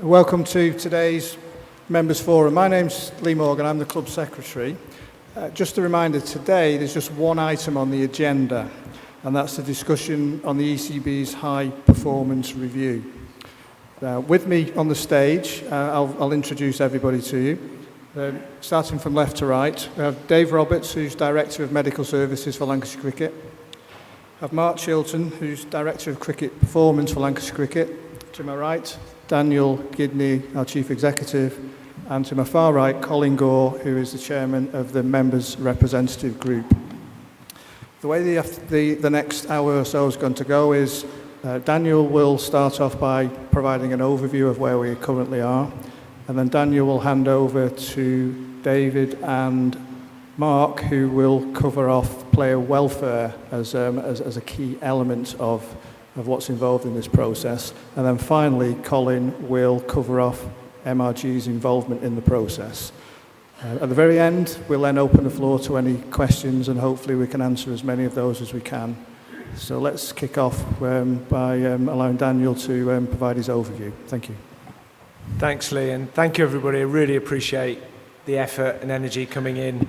Welcome to today's Members Forum. My name's Lee Morgan, I'm the Club Secretary. Just a reminder, today there's just one item on the agenda, and that's the discussion on the ECB's High Performance Review. With me on the stage, I'll introduce everybody to you. Starting from left to right, we have Dave Roberts, who's Director of Medical Services for Lancashire Cricket. We have Mark Chilton, who's Director of Cricket Performance for Lancashire Cricket. To my right, Daniel Gidney, our Chief Executive, and to my far right, Colin Gore, who is the Chairman of the Members Representative Group. The way the next hour or so is going to go is Daniel will start off by providing an overview of where we currently are, and then Daniel will hand over to David and Mark, who will cover off player welfare as a key element of what's involved in this process. And then finally, Colin will cover off MRG's involvement in the process. At the very end, we'll then open the floor to any questions, and hopefully we can answer as many of those as we can. So let's kick off by allowing Daniel to provide his overview. Thank you. Thanks, Lee, and thank you, everybody. I really appreciate the effort and energy coming in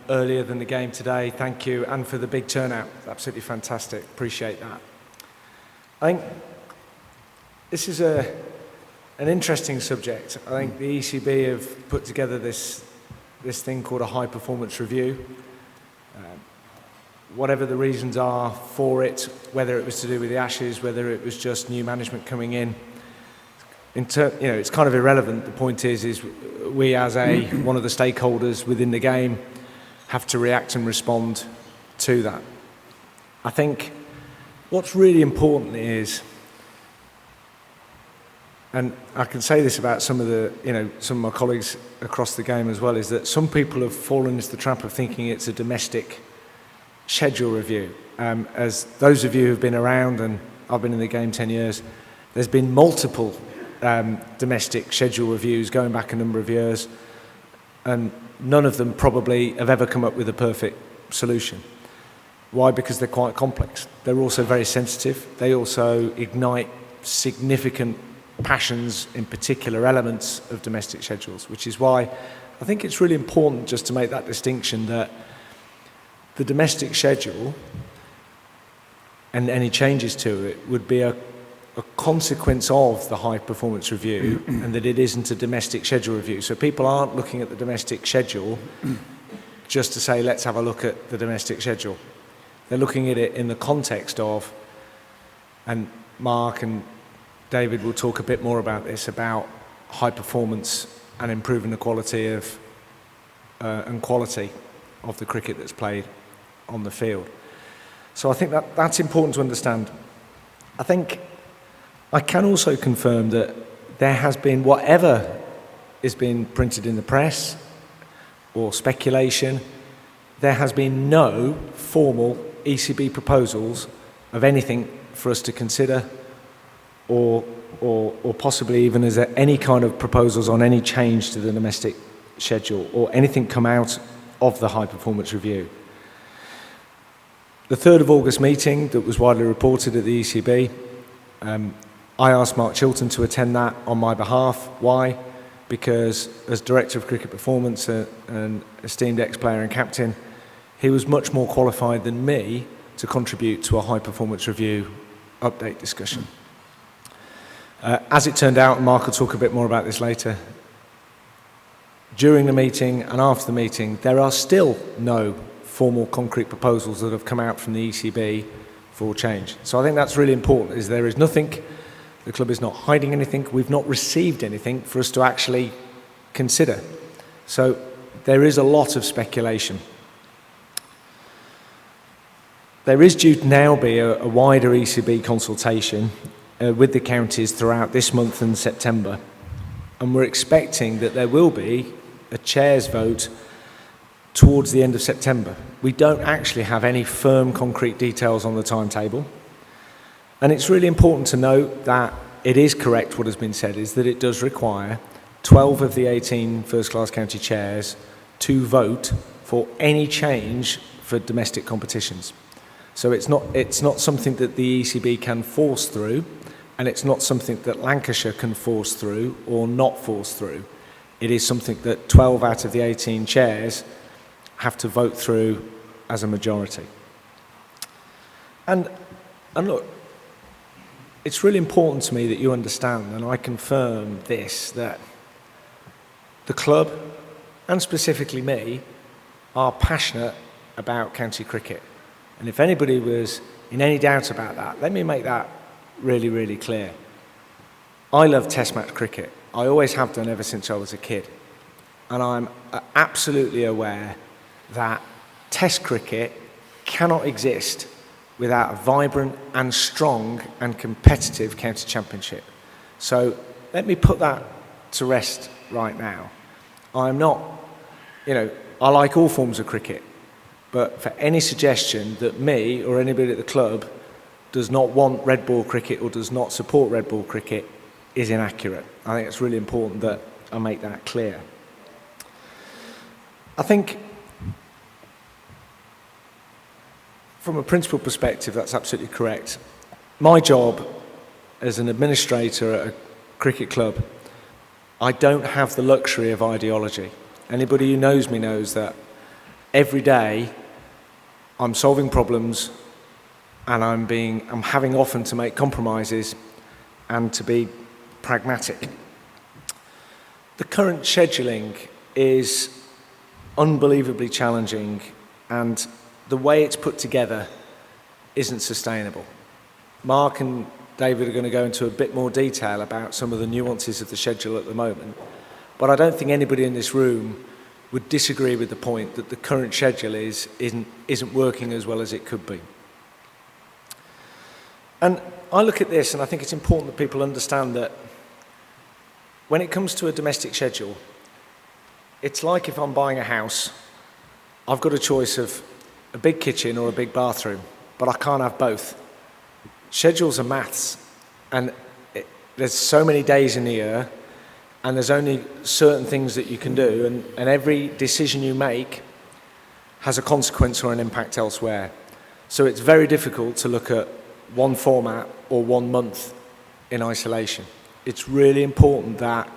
earlier than the game today. Thank you, and for the big turnout. Absolutely fantastic. Appreciate that. I think this is an interesting subject. I think the ECB have put together this thing called a high performance review. Whatever the reasons are for it, whether it was to do with the Ashes, whether it was just new management coming in, it's kind of irrelevant. The point is we as one of the stakeholders within the game have to react and respond to that. I think what's really important is, and I can say this about some of my colleagues across the game as well, is that some people have fallen into the trap of thinking it's a domestic schedule review. As those of you who've been around, and I've been in the game 10 years, there's been multiple domestic schedule reviews going back a number of years, and none of them probably have ever come up with a perfect solution. Why? Because they're quite complex. They're also very sensitive. They also ignite significant passions in particular elements of domestic schedules, which is why I think it's really important just to make that distinction, that the domestic schedule and any changes to it would be a consequence of the high performance review, and that it isn't a domestic schedule review. So people aren't looking at the domestic schedule just to say, let's have a look at the domestic schedule. They're looking at it in the context of, and Mark and David will talk a bit more about this, about high performance and improving the quality of quality of the cricket that's played on the field. So I think that's important to understand. I think I can also confirm that there has been, whatever is being printed in the press or speculation, there has been no formal ECB proposals of anything for us to consider, or possibly even as any kind of proposals on any change to the domestic schedule or anything come out of the high performance review. The 3rd of August meeting that was widely reported at the ECB, I asked Mark Chilton to attend that on my behalf. Why? Because as Director of Cricket Performance and esteemed ex-player and captain, he was much more qualified than me to contribute to a high performance review update discussion. As it turned out, and Mark will talk a bit more about this later, during the meeting and after the meeting, there are still no formal concrete proposals that have come out from the ECB for change. So I think that's really important, is there is nothing, the club is not hiding anything, we've not received anything for us to actually consider. So there is a lot of speculation. There is due to now be a wider ECB consultation with the counties throughout this month and September, and we're expecting that there will be a chair's vote towards the end of September. We don't actually have any firm concrete details on the timetable, and it's really important to note that it is correct what has been said, is that it does require 12 of the 18 first-class county chairs to vote for any change for domestic competitions. So it's not something that the ECB can force through. and it's not something that Lancashire can force through or not force through. It is something that 12 out of the 18 chairs have to vote through as a majority. And look, it's really important to me that you understand, and I confirm this, that the club, and specifically me, are passionate about county cricket. And if anybody was in any doubt about that, let me make that really, really clear. I love test match cricket. I always have done ever since I was a kid. And I'm absolutely aware that test cricket cannot exist without a vibrant and strong and competitive county championship. So let me put that to rest right now. I'm not, I like all forms of cricket, but for any suggestion that me or anybody at the club does not want red ball cricket or does not support red ball cricket is inaccurate. I think it's really important that I make that clear. I think from a principal perspective, that's absolutely correct. My job as an administrator at a cricket club, I don't have the luxury of ideology. Anybody who knows me knows that every day I'm solving problems and I'm having often to make compromises and to be pragmatic. The current scheduling is unbelievably challenging, and the way it's put together isn't sustainable. Mark and David are going to go into a bit more detail about some of the nuances of the schedule at the moment, but I don't think anybody in this room would disagree with the point that the current schedule isn't working as well as it could be. And I look at this and I think it's important that people understand that when it comes to a domestic schedule, it's like if I'm buying a house, I've got a choice of a big kitchen or a big bathroom, but I can't have both. Schedules are maths, and there's so many days in the year, and there's only certain things that you can do, and every decision you make has a consequence or an impact elsewhere. So it's very difficult to look at one format or 1 month in isolation. It's really important that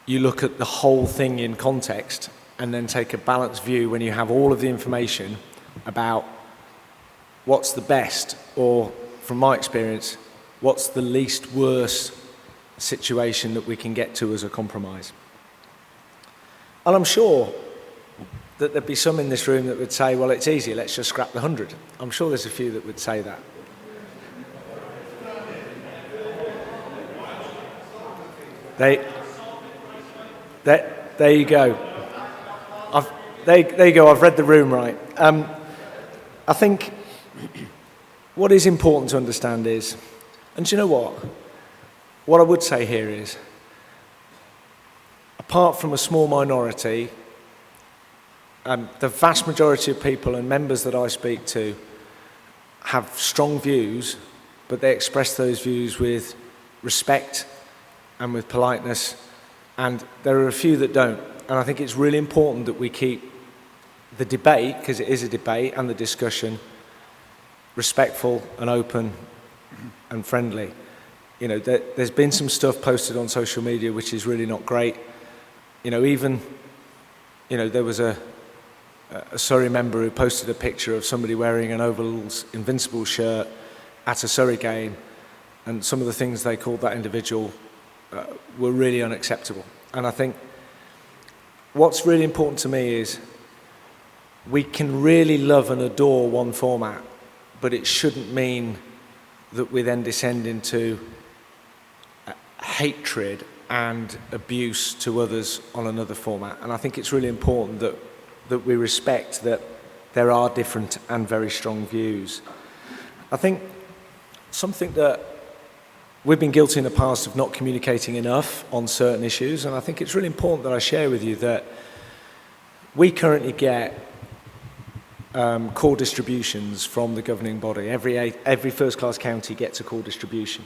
you look at the whole thing in context and then take a balanced view when you have all of the information about what's the best, or from my experience, what's the least worst situation that we can get to as a compromise. And I'm sure that there'd be some in this room that would say, well, it's easy, let's just scrap the 100. I'm sure there's a few that would say that. There you go. There you go, I've read the room right. I think what is important to understand is, and do you know what? What I would say here is, apart from a small minority, the vast majority of people and members that I speak to have strong views, but they express those views with respect and with politeness, and there are a few that don't. And I think it's really important that we keep the debate, because it is a debate, and the discussion respectful and open and friendly. There's been some stuff posted on social media which is really not great. There was a Surrey member who posted a picture of somebody wearing an Oval's Invincible shirt at a Surrey game, and some of the things they called that individual were really unacceptable. And I think what's really important to me is we can really love and adore one format, but it shouldn't mean that we then descend into hatred and abuse to others on another format. And I think it's really important that we respect that there are different and very strong views. I think something that we've been guilty in the past of not communicating enough on certain issues, and I think it's really important that I share with you that we currently get core distributions from the governing body. Every first-class county gets a core distribution.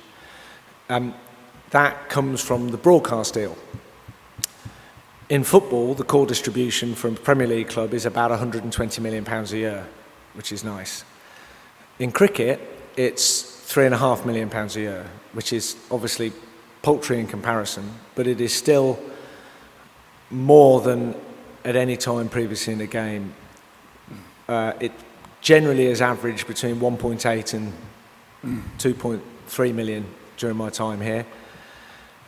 That comes from the broadcast deal. In football, the core distribution from a Premier League club is about £120 million a year, which is nice. In cricket, it's £3.5 million a year, which is obviously paltry in comparison, but it is still more than at any time previously in the game. It generally is averaged between 1.8 and 2.3 million during my time here.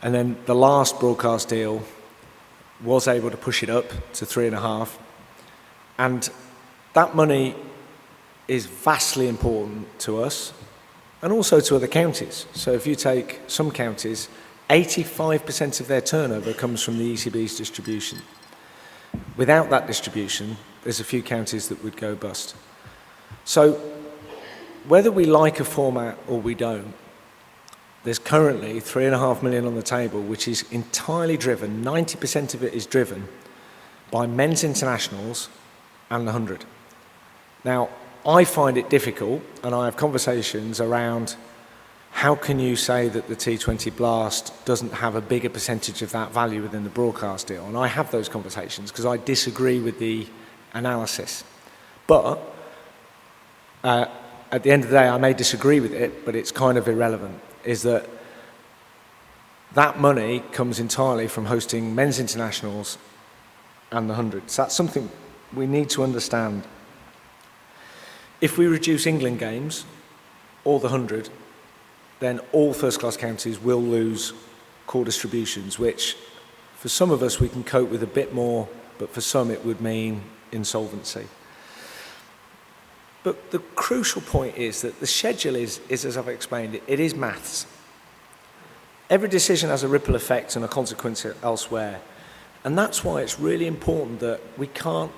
And then the last broadcast deal was able to push it up to 3.5. And that money is vastly important to us and also to other counties. So if you take some counties, 85% of their turnover comes from the ECB's distribution. Without that distribution, there's a few counties that would go bust. So whether we like a format or we don't, there's currently £3.5 million on the table, which is entirely driven, 90% of it is driven by men's internationals and the 100. Now, I find it difficult, and I have conversations around how can you say that the T20 Blast doesn't have a bigger percentage of that value within the broadcast deal? And I have those conversations because I disagree with the analysis. But at the end of the day, I may disagree with it, but it's kind of irrelevant, is that money comes entirely from hosting men's internationals and the 100. So that's something we need to understand. If we reduce England games or the 100, then all first-class counties will lose core distributions, which for some of us we can cope with a bit more, but for some it would mean insolvency. But the crucial point is that the schedule is as I've explained, it is maths. Every decision has a ripple effect and a consequence elsewhere. And that's why it's really important that we can't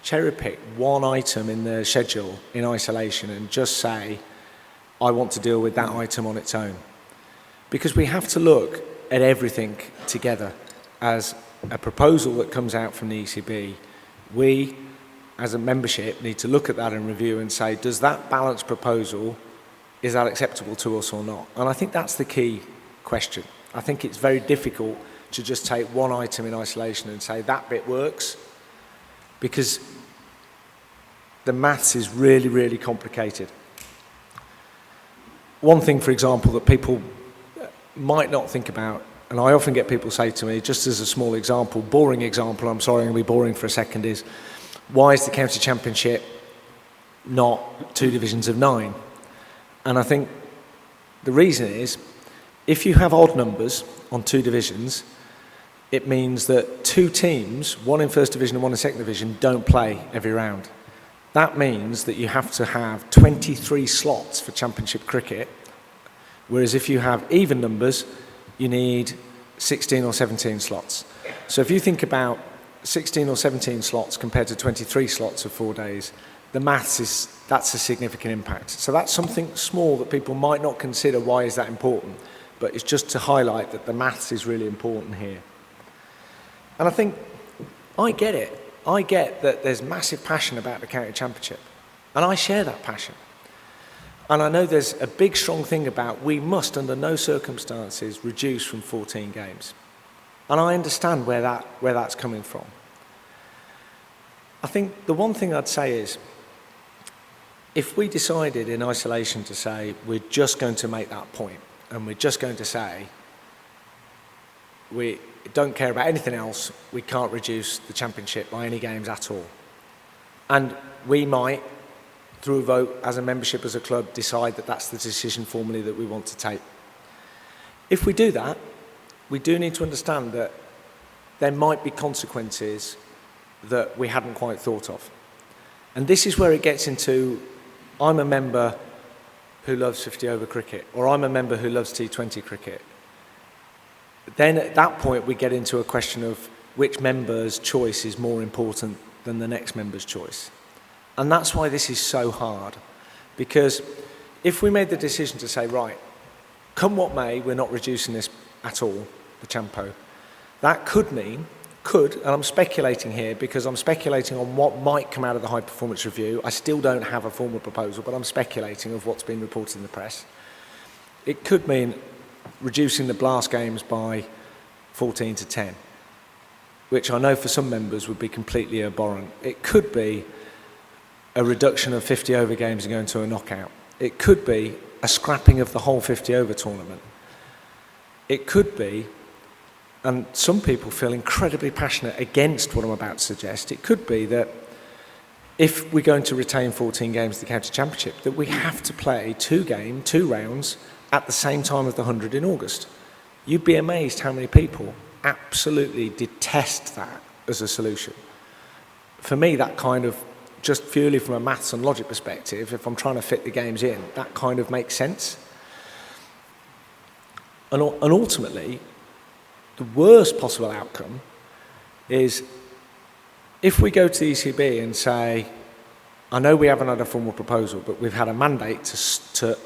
cherry-pick one item in the schedule in isolation and just say, I want to deal with that item on its own. Because we have to look at everything together. As a proposal that comes out from the ECB, we, as a membership, need to look at that and review and say, does that balanced proposal, is that acceptable to us or not? And I think that's the key question. I think it's very difficult to just take one item in isolation and say that bit works, because the maths is really, really complicated. One thing, for example, that people might not think about, and I often get people say to me, just as a small example, boring example, I'm sorry, I'm going to be boring for a second, is why is the county championship not 2 divisions of 9? And I think the reason is, if you have odd numbers on 2 divisions, it means that 2 teams, one in first division and one in second division, don't play every round. That means that you have to have 23 slots for championship cricket, whereas if you have even numbers, you need 16 or 17 slots. So if you think about 16 or 17 slots compared to 23 slots of 4 days, the maths that's a significant impact. So that's something small that people might not consider. Why is that important? But it's just to highlight that the maths is really important here. And I think, I get it. I get that there's massive passion about the county championship. And I share that passion. And I know there's a big, strong thing about we must, under no circumstances, reduce from 14 games. And I understand where that's coming from. I think the one thing I'd say is, if we decided in isolation to say we're just going to make that point, and we're just going to say we don't care about anything else, we can't reduce the championship by any games at all. And we might, through a vote as a membership, as a club, decide that that's the decision formally that we want to take. If we do that, we do need to understand that there might be consequences that we hadn't quite thought of. And this is where it gets into, I'm a member who loves 50-over cricket, or I'm a member who loves T20 cricket. Then at that point we get into a question of which member's choice is more important than the next member's choice. And that's why this is so hard. Because if we made the decision to say, right, come what may, we're not reducing this at all, the Champo, that could mean, and I'm speculating here because I'm speculating on what might come out of the high performance review. I still don't have a formal proposal, but I'm speculating of what's been reported in the press. It could mean reducing the blast games by 14 to 10, which I know for some members would be completely abhorrent. It could be a reduction of 50 over games and going to a knockout. It could be a scrapping of the whole 50 over tournament. It could be, and some people feel incredibly passionate against what I'm about to suggest, it could be that if we're going to retain 14 games of the county championship, that we have to play 2 rounds at the same time as the 100 in August. You'd be amazed how many people absolutely detest that as a solution. For me, that kind of, just purely from a maths and logic perspective, if I'm trying to fit the games in, that kind of makes sense. And ultimately, the worst possible outcome is if we go to the ECB and say, I know we haven't had a formal proposal, but we've had a mandate to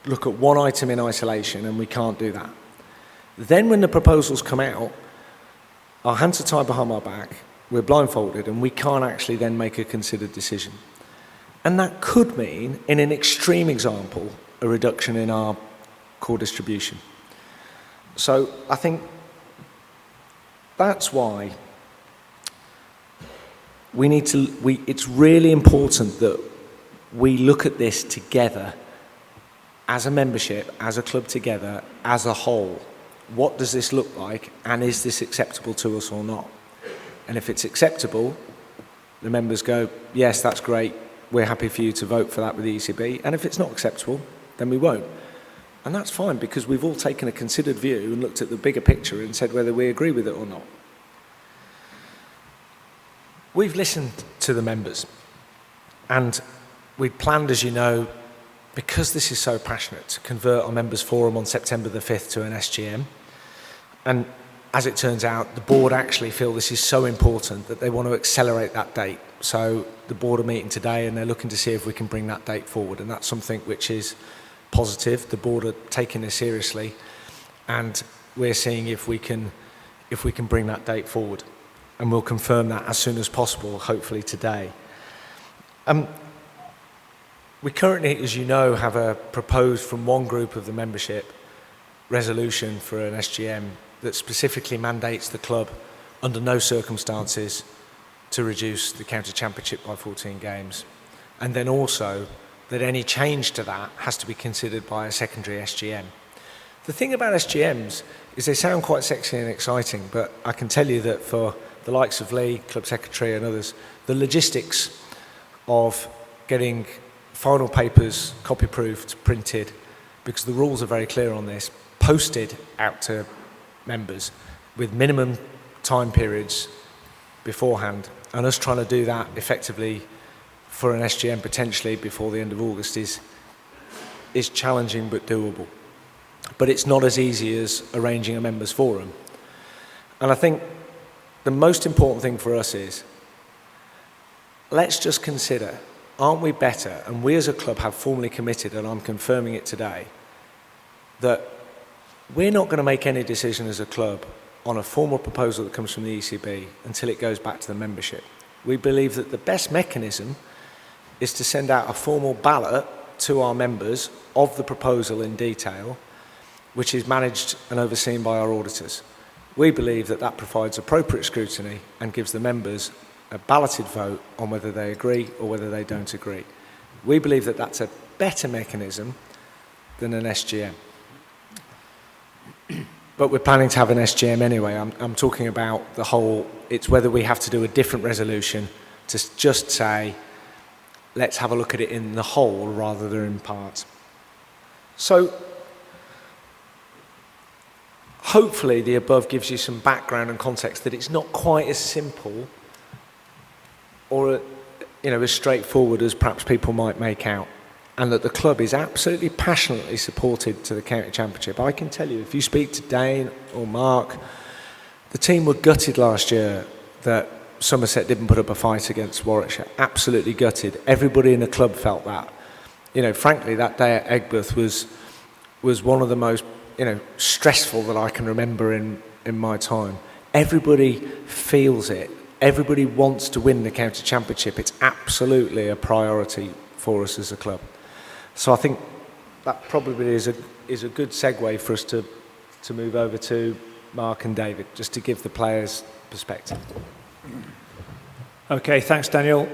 look at one item in isolation and we can't do that. Then when the proposals come out, our hands are tied behind our back, we're blindfolded, and we can't actually then make a considered decision. And that could mean, in an extreme example, a reduction in our core distribution. So I think that's why it's really important that we look at this together as a membership, as a club together, as a whole. What does this look like, and is this acceptable to us or not? And if it's acceptable, the members go, yes, that's great, we're happy for you to vote for that with the ECB. And if it's not acceptable, then we won't. And that's fine, because we've all taken a considered view and looked at the bigger picture and said whether we agree with it or not. We've listened to the members, and we'd planned, as you know, because this is so passionate, to convert our members' forum on September the 5th to an SGM. And as it turns out, the board actually feel this is so important that they want to accelerate that date. So the board are meeting today and they're looking to see if we can bring that date forward. And that's something which is positive. The board are taking this seriously, and we're seeing if we can bring that date forward. And we'll confirm that as soon as possible, hopefully today. We currently, as you know, have a proposed from one group of the membership resolution for an SGM that specifically mandates the club under no circumstances to reduce the county championship by 14 games. And then also that any change to that has to be considered by a secondary SGM. The thing about SGMs is they sound quite sexy and exciting, but I can tell you that for the likes of Lee, Club Secretary and others, the logistics of getting final papers copy-proofed, printed, because the rules are very clear on this, posted out to members with minimum time periods beforehand, and us trying to do that effectively for an SGM potentially before the end of August is challenging but doable. But it's not as easy as arranging a members' forum. And I think the most important thing for us is, let's just consider, aren't we better, and we as a club have formally committed, and I'm confirming it today, that we're not going to make any decision as a club on a formal proposal that comes from the ECB until it goes back to the membership. We believe that the best mechanism is to send out a formal ballot to our members of the proposal in detail, which is managed and overseen by our auditors. We believe that that provides appropriate scrutiny and gives the members a balloted vote on whether they agree or whether they don't agree. We believe that that's a better mechanism than an SGM. But we're planning to have an SGM anyway. I'm talking about the whole, it's whether we have to do a different resolution to just say, let's have a look at it in the whole rather than in parts. So, hopefully the above gives you some background and context that it's not quite as simple or as straightforward as perhaps people might make out, and that the club is absolutely passionately supported to the county championship. I can tell you, if you speak to Dane or Mark, the team were gutted last year that Somerset didn't put up a fight against Warwickshire. Absolutely gutted. Everybody in the club felt that. Frankly, that day at Aigburth was one of the most stressful that I can remember in my time. Everybody feels it. Everybody wants to win the county championship. It's absolutely a priority for us as a club. So I think that probably is a good segue for us to move over to Mark and David, just to give the players perspective. Okay, thanks Daniel.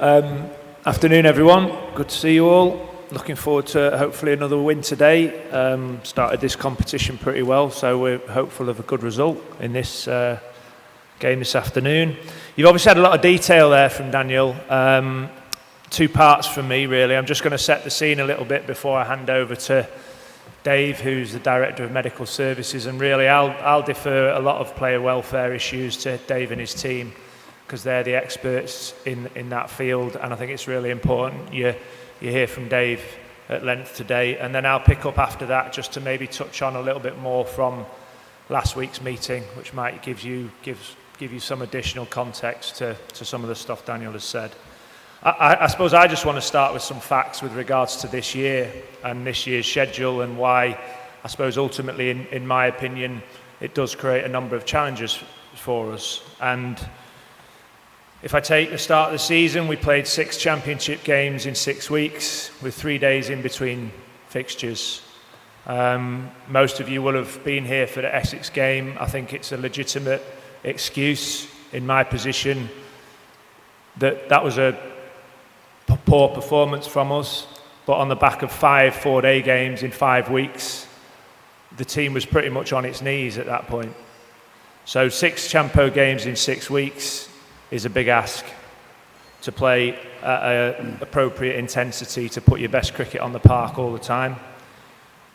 Afternoon everyone, good to see you all. Looking forward to hopefully another win today. Started this competition pretty well, so we're hopeful of a good result in this game this afternoon. You've obviously had a lot of detail there from Daniel. Two parts from me, really. I'm just going to set the scene a little bit before I hand over to Dave, who's the Director of Medical Services, and really I'll defer a lot of player welfare issues to Dave and his team, because they're the experts in that field, and I think it's really important you hear from Dave at length today, and then I'll pick up after that just to maybe touch on a little bit more from last week's meeting, which might give you some additional context to some of the stuff Daniel has said. I suppose I just want to start with some facts with regards to this year and this year's schedule, and why I suppose ultimately, in my opinion, it does create a number of challenges for us. And if I take the start of the season, we played 6 championship games in 6 weeks with 3 days in between fixtures. Most of you will have been here for the Essex game. I think it's a legitimate excuse in my position that was a poor performance from us, but on the back of 5 4-day games in 5 weeks, the team was pretty much on its knees at that point. So 6 Champo games in 6 weeks is a big ask to play at an appropriate intensity to put your best cricket on the park all the time.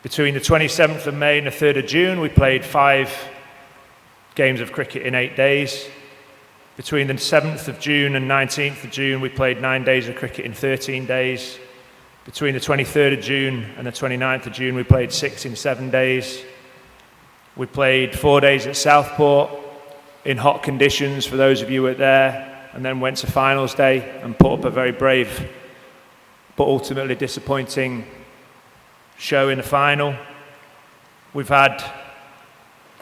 Between the 27th of May and the 3rd of June, we played 5 games of cricket in 8 days. Between the 7th of June and 19th of June, we played 9 days of cricket in 13 days. Between the 23rd of June and the 29th of June, we played 6 in 7 days. We played 4 days at Southport in hot conditions, for those of you who were there, and then went to finals day and put up a very brave but ultimately disappointing show in the final. We've had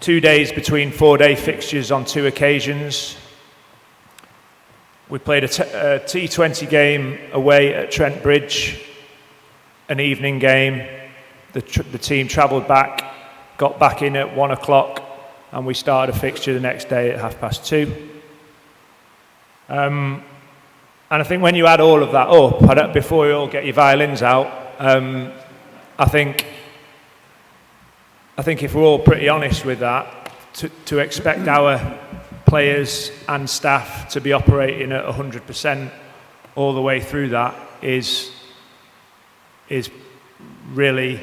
2 days between 4-day fixtures on 2 occasions. We played a T20 game away at Trent Bridge, an evening game. The team travelled back, got back in at 1 o'clock, and we started a fixture the next day at 2:30. And I think when you add all of that up, before you all get your violins out, I think if we're all pretty honest with that, to expect our players and staff to be operating at 100% all the way through that is really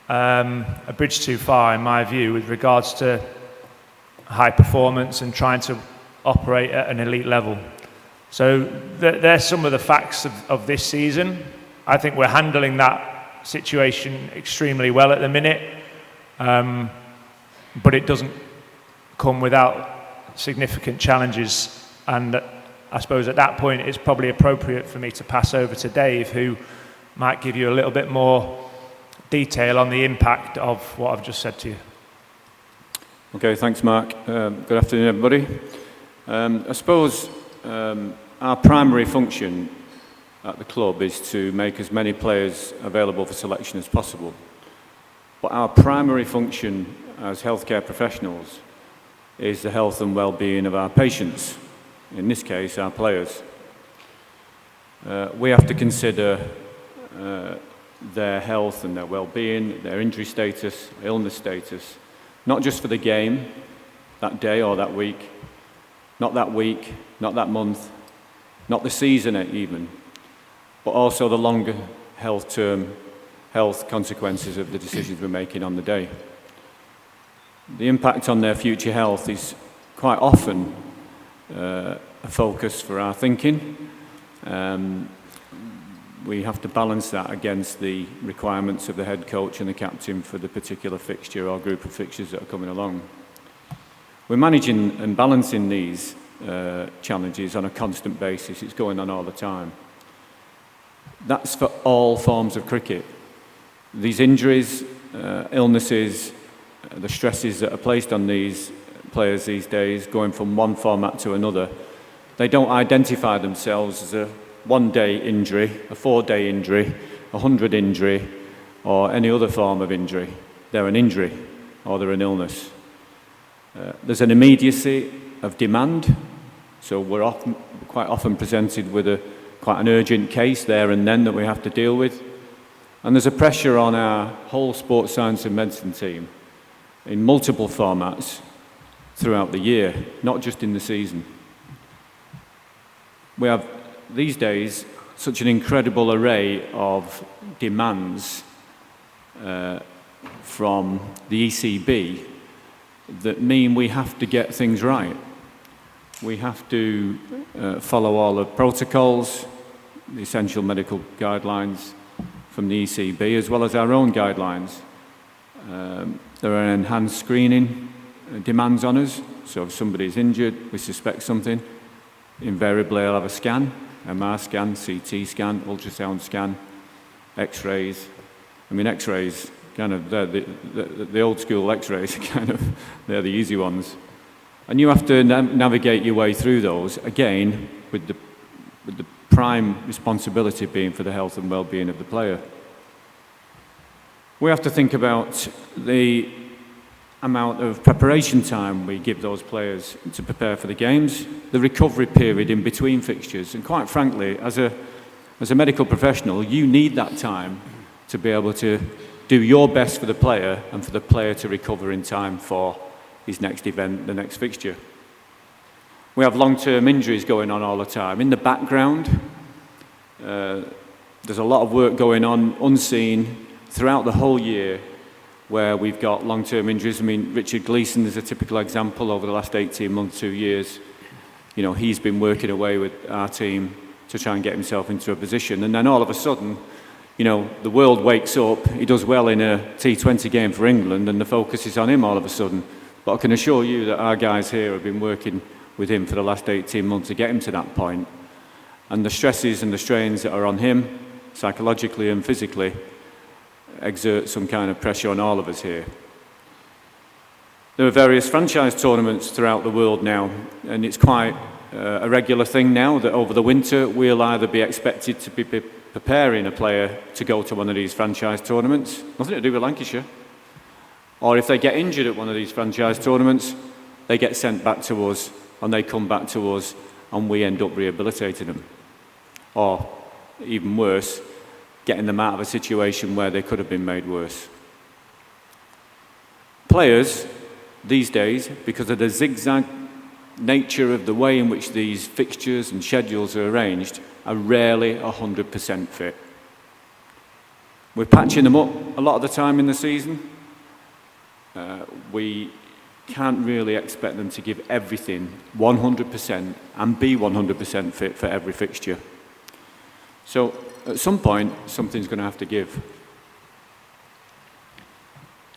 a bridge too far, in my view, with regards to high performance and trying to operate at an elite level. So there's some of the facts of this season. I think we're handling that situation extremely well at the minute, but it doesn't come without significant challenges, and I suppose at that point it's probably appropriate for me to pass over to Dave, who might give you a little bit more detail on the impact of what I've just said to you. Okay, thanks Mark. Good afternoon everybody. I suppose our primary function at the club is to make as many players available for selection as possible, but our primary function as healthcare professionals is the health and well-being of our patients, in this case our players. We have to consider their health and their well-being, their injury status, illness status, not just for the game, that day or that week, not that month, not the season even, but also the longer health consequences of the decisions we're making on the day. The impact on their future health is quite often a focus for our thinking. We have to balance that against the requirements of the head coach and the captain for the particular fixture or group of fixtures that are coming along. We're managing and balancing these challenges on a constant basis. It's going on all the time. That's for all forms of cricket. These injuries, illnesses, the stresses that are placed on these players these days, going from one format to another, they don't identify themselves as a 1-day injury, a 4-day injury, a 100 injury, or any other form of injury. They're an injury, or they're an illness. There's an immediacy of demand, so we're quite often presented with quite an urgent case there and then that we have to deal with. And there's a pressure on our whole sports science and medicine team in multiple formats throughout the year, not just in the season. We have, these days, such an incredible array of demands from the ECB that mean we have to get things right. We have to follow all the protocols, the essential medical guidelines from the ECB, as well as our own guidelines. There are enhanced screening demands on us. So if somebody's injured, we suspect something, invariably I'll have a scan, MR scan, CT scan, ultrasound scan, X-rays. I mean, X-rays, kind of, the old school X-rays, kind of, they're the easy ones. And you have to navigate your way through those, again, with the prime responsibility being for the health and well-being of the player. We have to think about the amount of preparation time we give those players to prepare for the games, the recovery period in between fixtures, and quite frankly, as a medical professional, you need that time to be able to do your best for the player and for the player to recover in time for his next event, the next fixture. We have long-term injuries going on all the time. In the background, there's a lot of work going on unseen throughout the whole year where we've got long-term injuries. I mean, Richard Gleeson is a typical example over the last 18 months, 2 years. You know, he's been working away with our team to try and get himself into a position. And then all of a sudden, you know, the world wakes up, he does well in a T20 game for England, and the focus is on him all of a sudden. But I can assure you that our guys here have been working with him for the last 18 months to get him to that point. And the stresses and the strains that are on him, psychologically and physically, exert some kind of pressure on all of us here. There are various franchise tournaments throughout the world now, and it's quite a regular thing now that over the winter we'll either be expected to be preparing a player to go to one of these franchise tournaments, nothing to do with Lancashire, or if they get injured at one of these franchise tournaments, they get sent back to us and they come back to us and we end up rehabilitating them. Or, even worse, getting them out of a situation where they could have been made worse. Players, these days, because of the zigzag nature of the way in which these fixtures and schedules are arranged, are rarely 100% fit. We're patching them up a lot of the time in the season. We can't really expect them to give everything 100% and be 100% fit for every fixture. So at some point, something's going to have to give.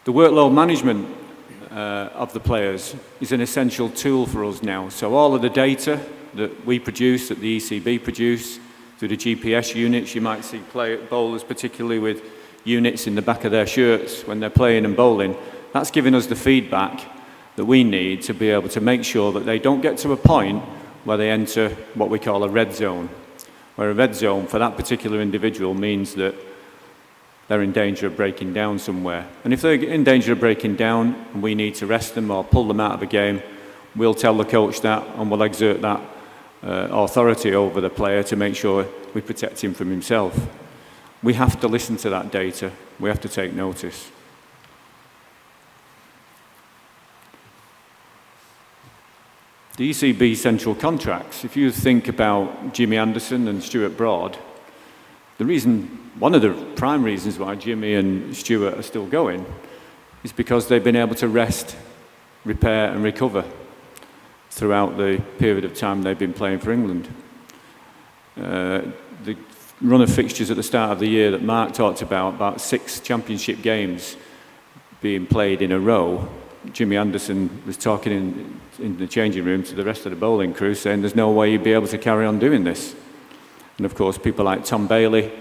The workload management of the players is an essential tool for us now. So all of the data that we produce, that the ECB produce, through the GPS units, you might see bowlers particularly with units in the back of their shirts when they're playing and bowling. That's giving us the feedback that we need to be able to make sure that they don't get to a point where they enter what we call a red zone, where a red zone for that particular individual means that they're in danger of breaking down somewhere. And if they're in danger of breaking down and we need to rest them or pull them out of a game, we'll tell the coach that and we'll exert that authority over the player to make sure we protect him from himself. We have to listen to that data. We have to take notice. The ECB central contracts, if you think about Jimmy Anderson and Stuart Broad, one of the prime reasons why Jimmy and Stuart are still going is because they've been able to rest, repair and recover throughout the period of time they've been playing for England. The run of fixtures at the start of the year that Mark talked about 6 championship games being played in a row, Jimmy Anderson was talking in the changing room to the rest of the bowling crew saying there's no way you'd be able to carry on doing this. And of course people like Tom Bailey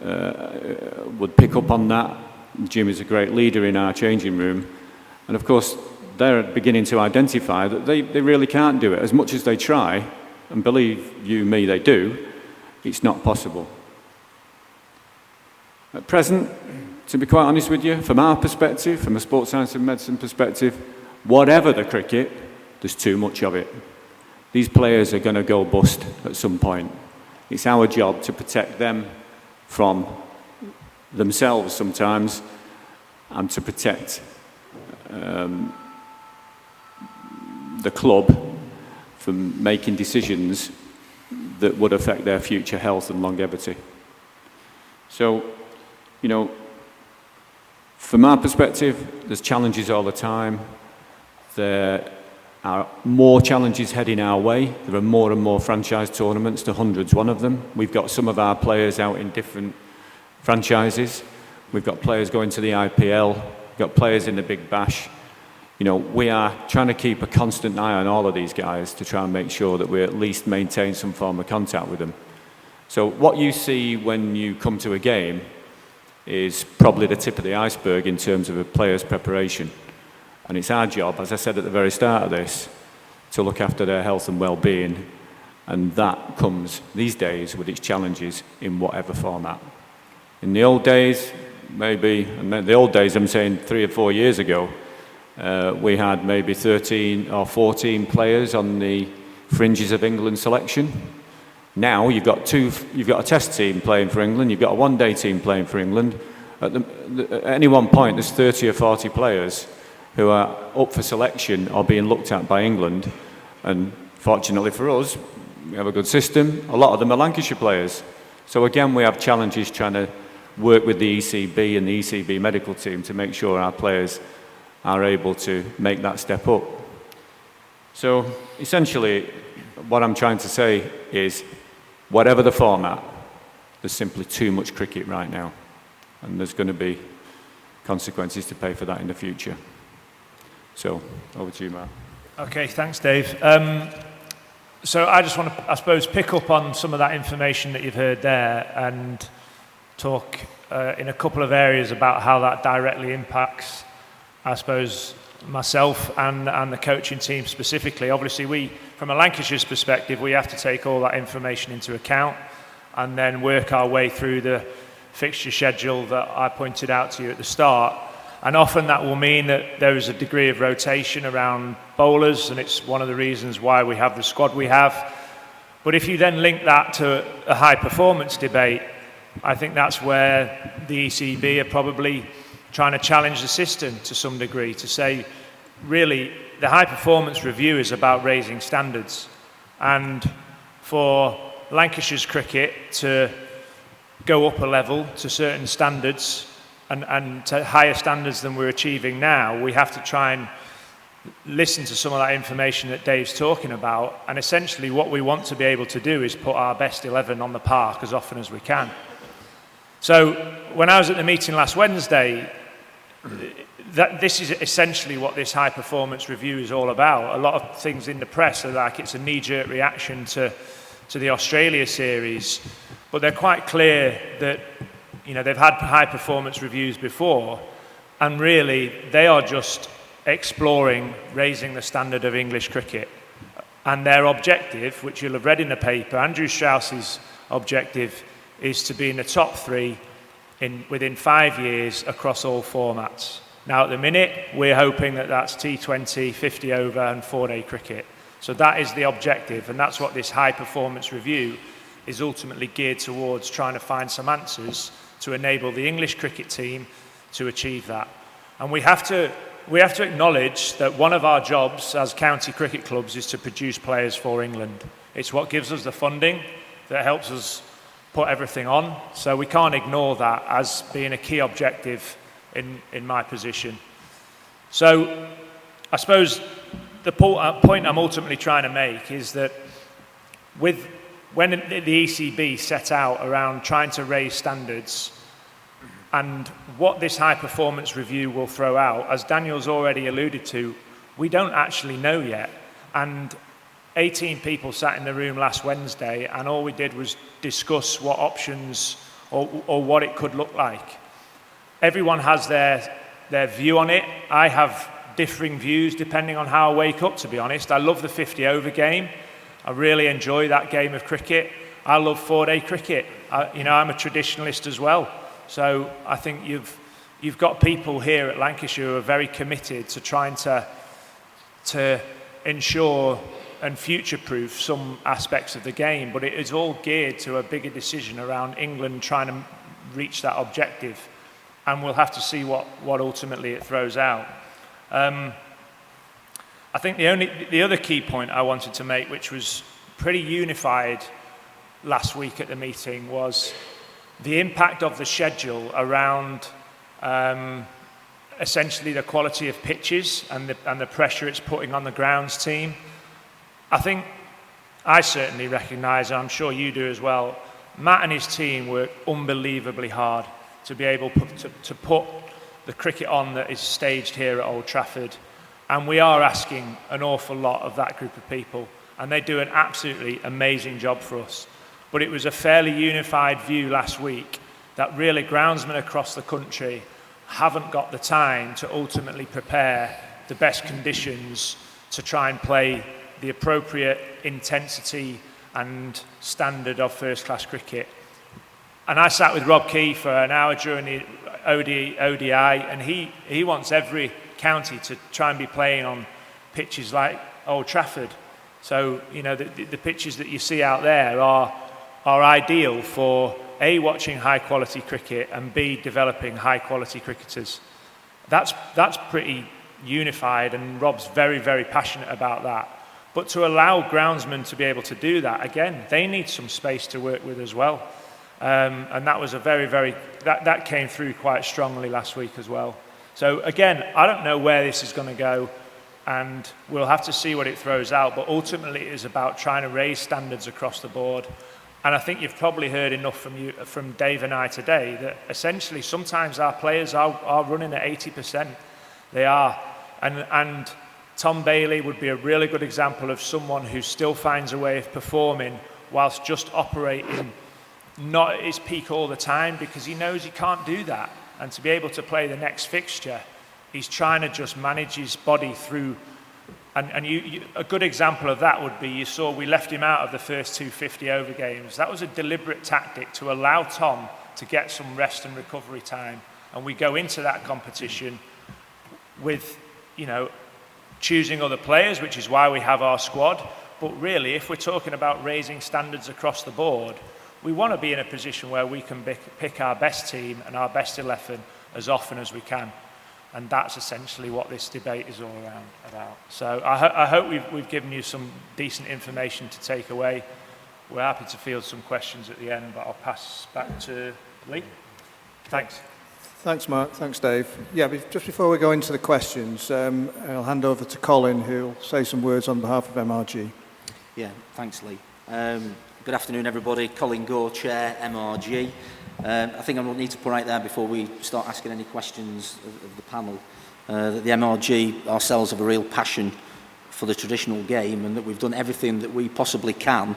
would pick up on that. Jimmy's a great leader in our changing room. And of course they're beginning to identify that they really can't do it. As much as they try, and believe you me, they do, it's not possible. At present, to be quite honest with you, from our perspective, from a sports science and medicine perspective, whatever the cricket, there's too much of it. These players are going to go bust at some point. It's our job to protect them from themselves sometimes and to protect the club from making decisions that would affect their future health and longevity. So, you know, from our perspective, there's challenges all the time. There are more challenges heading our way. There are more and more franchise tournaments, to hundreds one of them. We've got some of our players out in different franchises. We've got players going to the IPL. We've got players in the Big Bash. You know, we are trying to keep a constant eye on all of these guys to try and make sure that we at least maintain some form of contact with them. So what you see when you come to a game is probably the tip of the iceberg in terms of a player's preparation. And it's our job, as I said at the very start of this, to look after their health and well-being. And that comes these days with its challenges in whatever format. In the old days, maybe, and the old days I'm saying 3 or 4 years ago, we had maybe 13 or 14 players on the fringes of England selection. Now you've got a test team playing for England, you've got a one-day team playing for England. At any one point, there's 30 or 40 players who are up for selection or being looked at by England. And fortunately for us, we have a good system. A lot of them are Lancashire players. So again, we have challenges trying to work with the ECB and the ECB medical team to make sure our players are able to make that step up. So essentially, what I'm trying to say is, whatever the format, there's simply too much cricket right now. And there's going to be consequences to pay for that in the future. So, over to you, Mark. Okay, thanks, Dave. So I just want to, I suppose, pick up on some of that information that you've heard there and talk in a couple of areas about how that directly impacts, I suppose, myself and the coaching team specifically. Obviously, we, from a Lancashire's perspective, we have to take all that information into account and then work our way through the fixture schedule that I pointed out to you at the start. And often that will mean that there is a degree of rotation around bowlers, and it's one of the reasons why we have the squad we have. But if you then link that to a high performance debate, I think that's where the ECB are probably trying to challenge the system to some degree, to say, really, the high performance review is about raising standards. And for Lancashire's cricket to go up a level to certain standards and to higher standards than we're achieving now, we have to try and listen to some of that information that Dave's talking about. And essentially what we want to be able to do is put our best 11 on the park as often as we can. So when I was at the meeting last Wednesday, this is essentially what this high performance review is all about. A lot of things in the press are like it's a knee-jerk reaction to the Australia series, but they're quite clear that, you know, they've had high performance reviews before, and really they are just exploring raising the standard of English cricket. And their objective, which you'll have read in the paper, Andrew Strauss's objective, is to be in the top 3 within 5 years across all formats. Now at the minute, we're hoping that that's T20, 50 over and 4-day cricket. So that is the objective, and that's what this high performance review is ultimately geared towards, trying to find some answers to enable the English cricket team to achieve that. And we have to acknowledge that one of our jobs as county cricket clubs is to produce players for England. It's what gives us the funding that helps us put everything on. So we can't ignore that as being a key objective in my position. So I suppose the point I'm ultimately trying to make is that when the ECB set out around trying to raise standards, and what this high performance review will throw out, as Daniel's already alluded to, we don't actually know yet. And 18 people sat in the room last Wednesday, and all we did was discuss what options or what it could look like. Everyone has their view on it. I have differing views depending on how I wake up, to be honest. I love the 50 over game. I really enjoy that game of cricket. I love 4-day cricket. I'm a traditionalist as well. So I think you've got people here at Lancashire who are very committed to trying to ensure and future-proof some aspects of the game, but it is all geared to a bigger decision around England trying to reach that objective. And we'll have to see what ultimately it throws out. I think the other key point I wanted to make, which was pretty unified last week at the meeting, was the impact of the schedule around essentially the quality of pitches and the pressure it's putting on the grounds team. I think I certainly recognise, and I'm sure you do as well, Matt and his team work unbelievably hard to be able to put the cricket on that is staged here at Old Trafford. And we are asking an awful lot of that group of people. And they do an absolutely amazing job for us. But it was a fairly unified view last week that really groundsmen across the country haven't got the time to ultimately prepare the best conditions to try and play the appropriate intensity and standard of first-class cricket. And I sat with Rob Key for an hour during the ODI, and he wants every county to try and be playing on pitches like Old Trafford. So, you know, the pitches that you see out there are ideal for A, watching high-quality cricket, and B, developing high-quality cricketers. That's pretty unified, and Rob's very, very passionate about that. But to allow groundsmen to be able to do that, again, they need some space to work with as well. And that was that came through quite strongly last week as well. So again, I don't know where this is going to go, and we'll have to see what it throws out, but ultimately it is about trying to raise standards across the board. And I think you've probably heard enough from Dave and I today that essentially sometimes our players are running at 80%. They are. And Tom Bailey would be a really good example of someone who still finds a way of performing whilst just operating not at his peak all the time, because he knows he can't do that. And to be able to play the next fixture, he's trying to just manage his body through. And a good example of that would be, you saw we left him out of the first 250 over games. That was a deliberate tactic to allow Tom to get some rest and recovery time. And we go into that competition with, you know, choosing other players, which is why we have our squad. But really, if we're talking about raising standards across the board, we want to be in a position where we can pick our best team and our best 11 as often as we can. And that's essentially what this debate is all around about. So I hope we've given you some decent information to take away. We're happy to field some questions at the end, but I'll pass back to Lee. Thanks. Thanks, Mark. Thanks, Dave. Yeah, just before we go into the questions, I'll hand over to Colin, who'll say some words on behalf of MRG. Yeah, thanks, Lee. Good afternoon, everybody. Colin Gore, Chair, MRG. I think I will need to put out there before we start asking any questions of the panel that the MRG ourselves have a real passion for the traditional game, and that we've done everything that we possibly can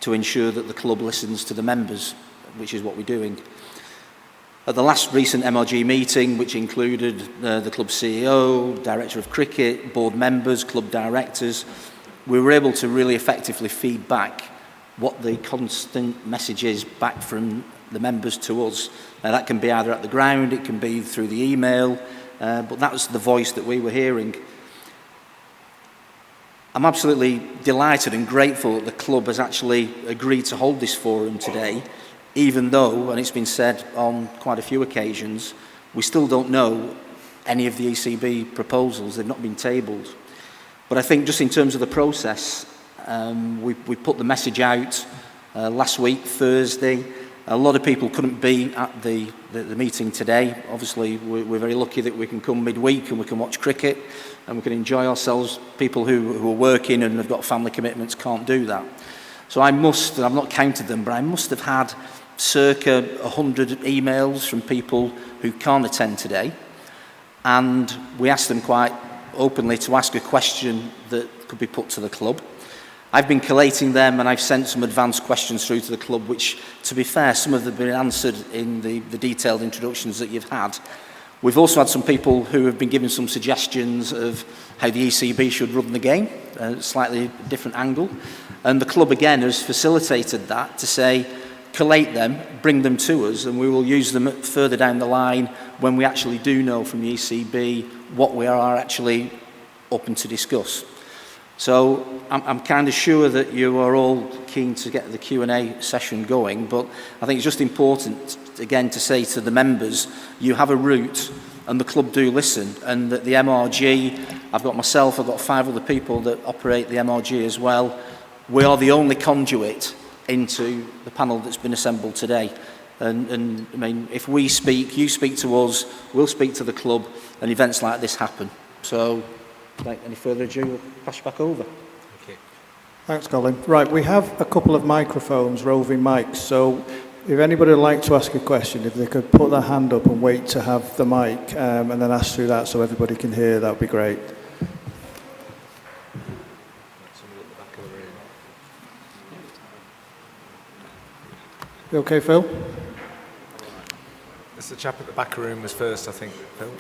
to ensure that the club listens to the members, which is what we're doing. At the last recent MRG meeting, which included the club CEO, Director of Cricket, board members, club directors, we were able to really effectively feed back what the constant message is back from the members to us. That can be either at the ground, it can be through the email, but that was the voice that we were hearing. I'm absolutely delighted and grateful that the club has actually agreed to hold this forum today, even though, and it's been said on quite a few occasions, we still don't know any of the ECB proposals. They've not been tabled. But I think just in terms of the process, we put the message out last week, Thursday. A lot of people couldn't be at the meeting today. Obviously, we're very lucky that we can come midweek and we can watch cricket and we can enjoy ourselves. People who are working and have got family commitments can't do that. So I must, and I've not counted them, but I must have had circa 100 emails from people who can't attend today. And we asked them quite openly to ask a question that could be put to the club. I've been collating them, and I've sent some advanced questions through to the club, which, to be fair, some of them have been answered in the detailed introductions that you've had. We've also had some people who have been given some suggestions of how the ECB should run the game, a slightly different angle. And the club, again, has facilitated that to say, collate them, bring them to us, and we will use them further down the line when we actually do know from the ECB what we are actually open to discuss. So I'm kind of sure that you are all keen to get the Q&A session going, but I think it's just important, again, to say to the members, you have a route and the club do listen, and that the MRG, I've got myself, I've got 5 other people that operate the MRG as well. We are the only conduit into the panel that's been assembled today. And I mean, if we speak, you speak to us, we'll speak to the club, and events like this happen. So, without any further ado, I'll pass you back over. Thank you. Thanks, Colin. Right, we have a couple of microphones, roving mics, so if anybody would like to ask a question, if they could put their hand up and wait to have the mic, and then ask through that so everybody can hear, that would be great. You okay, Phil? It's the chap at the back of the room was first, I think, Phil.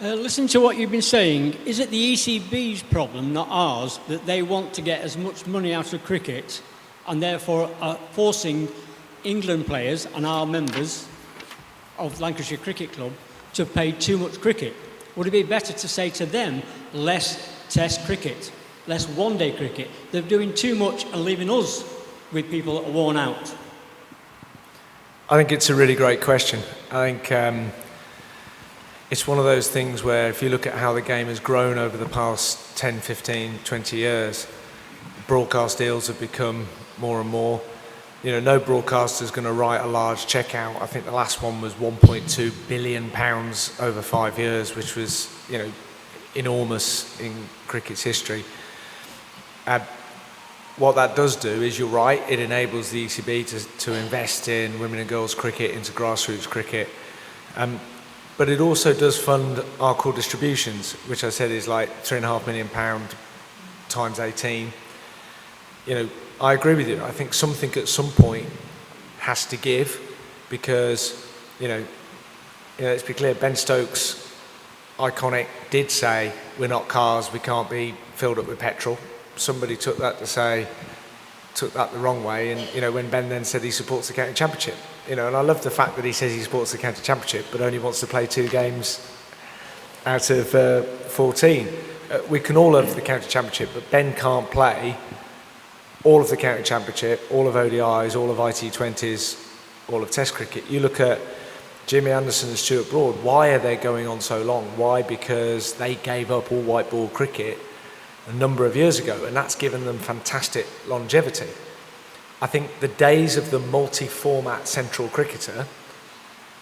Listen to what you've been saying. Is it the ECB's problem, not ours, that they want to get as much money out of cricket and therefore are forcing England players and our members of Lancashire Cricket Club to pay too much cricket? Would it be better to say to them, less test cricket, less one-day cricket? They're doing too much and leaving us with people that are worn out. I think it's a really great question. I think it's one of those things where if you look at how the game has grown over the past 10, 15, 20 years, broadcast deals have become more and more. You know, no broadcaster is going to write a large check out. I think the last one was £1.2 billion over 5 years, which was, you know, enormous in cricket's history. What that does do is, you're right, it enables the ECB to invest in women and girls cricket, into grassroots cricket. But it also does fund our core distributions, which I said is like £3.5 million times 18. You know, I agree with you. I think something at some point has to give, because, you know, let's be clear, Ben Stokes, iconic, did say, we're not cars, we can't be filled up with petrol. Somebody took that the wrong way, and, you know, when Ben then said he supports the county championship, you know, and I love the fact that he says he supports the county championship but only wants to play 2 games out of 14. We can all love the county championship, but Ben can't play all of the county championship, all of ODIs, all of IT20s, all of Test cricket. You look at Jimmy Anderson and Stuart Broad, why are they going on so long? Why? Because they gave up all white ball cricket a number of years ago, and that's given them fantastic longevity. I think the days of the multi-format central cricketer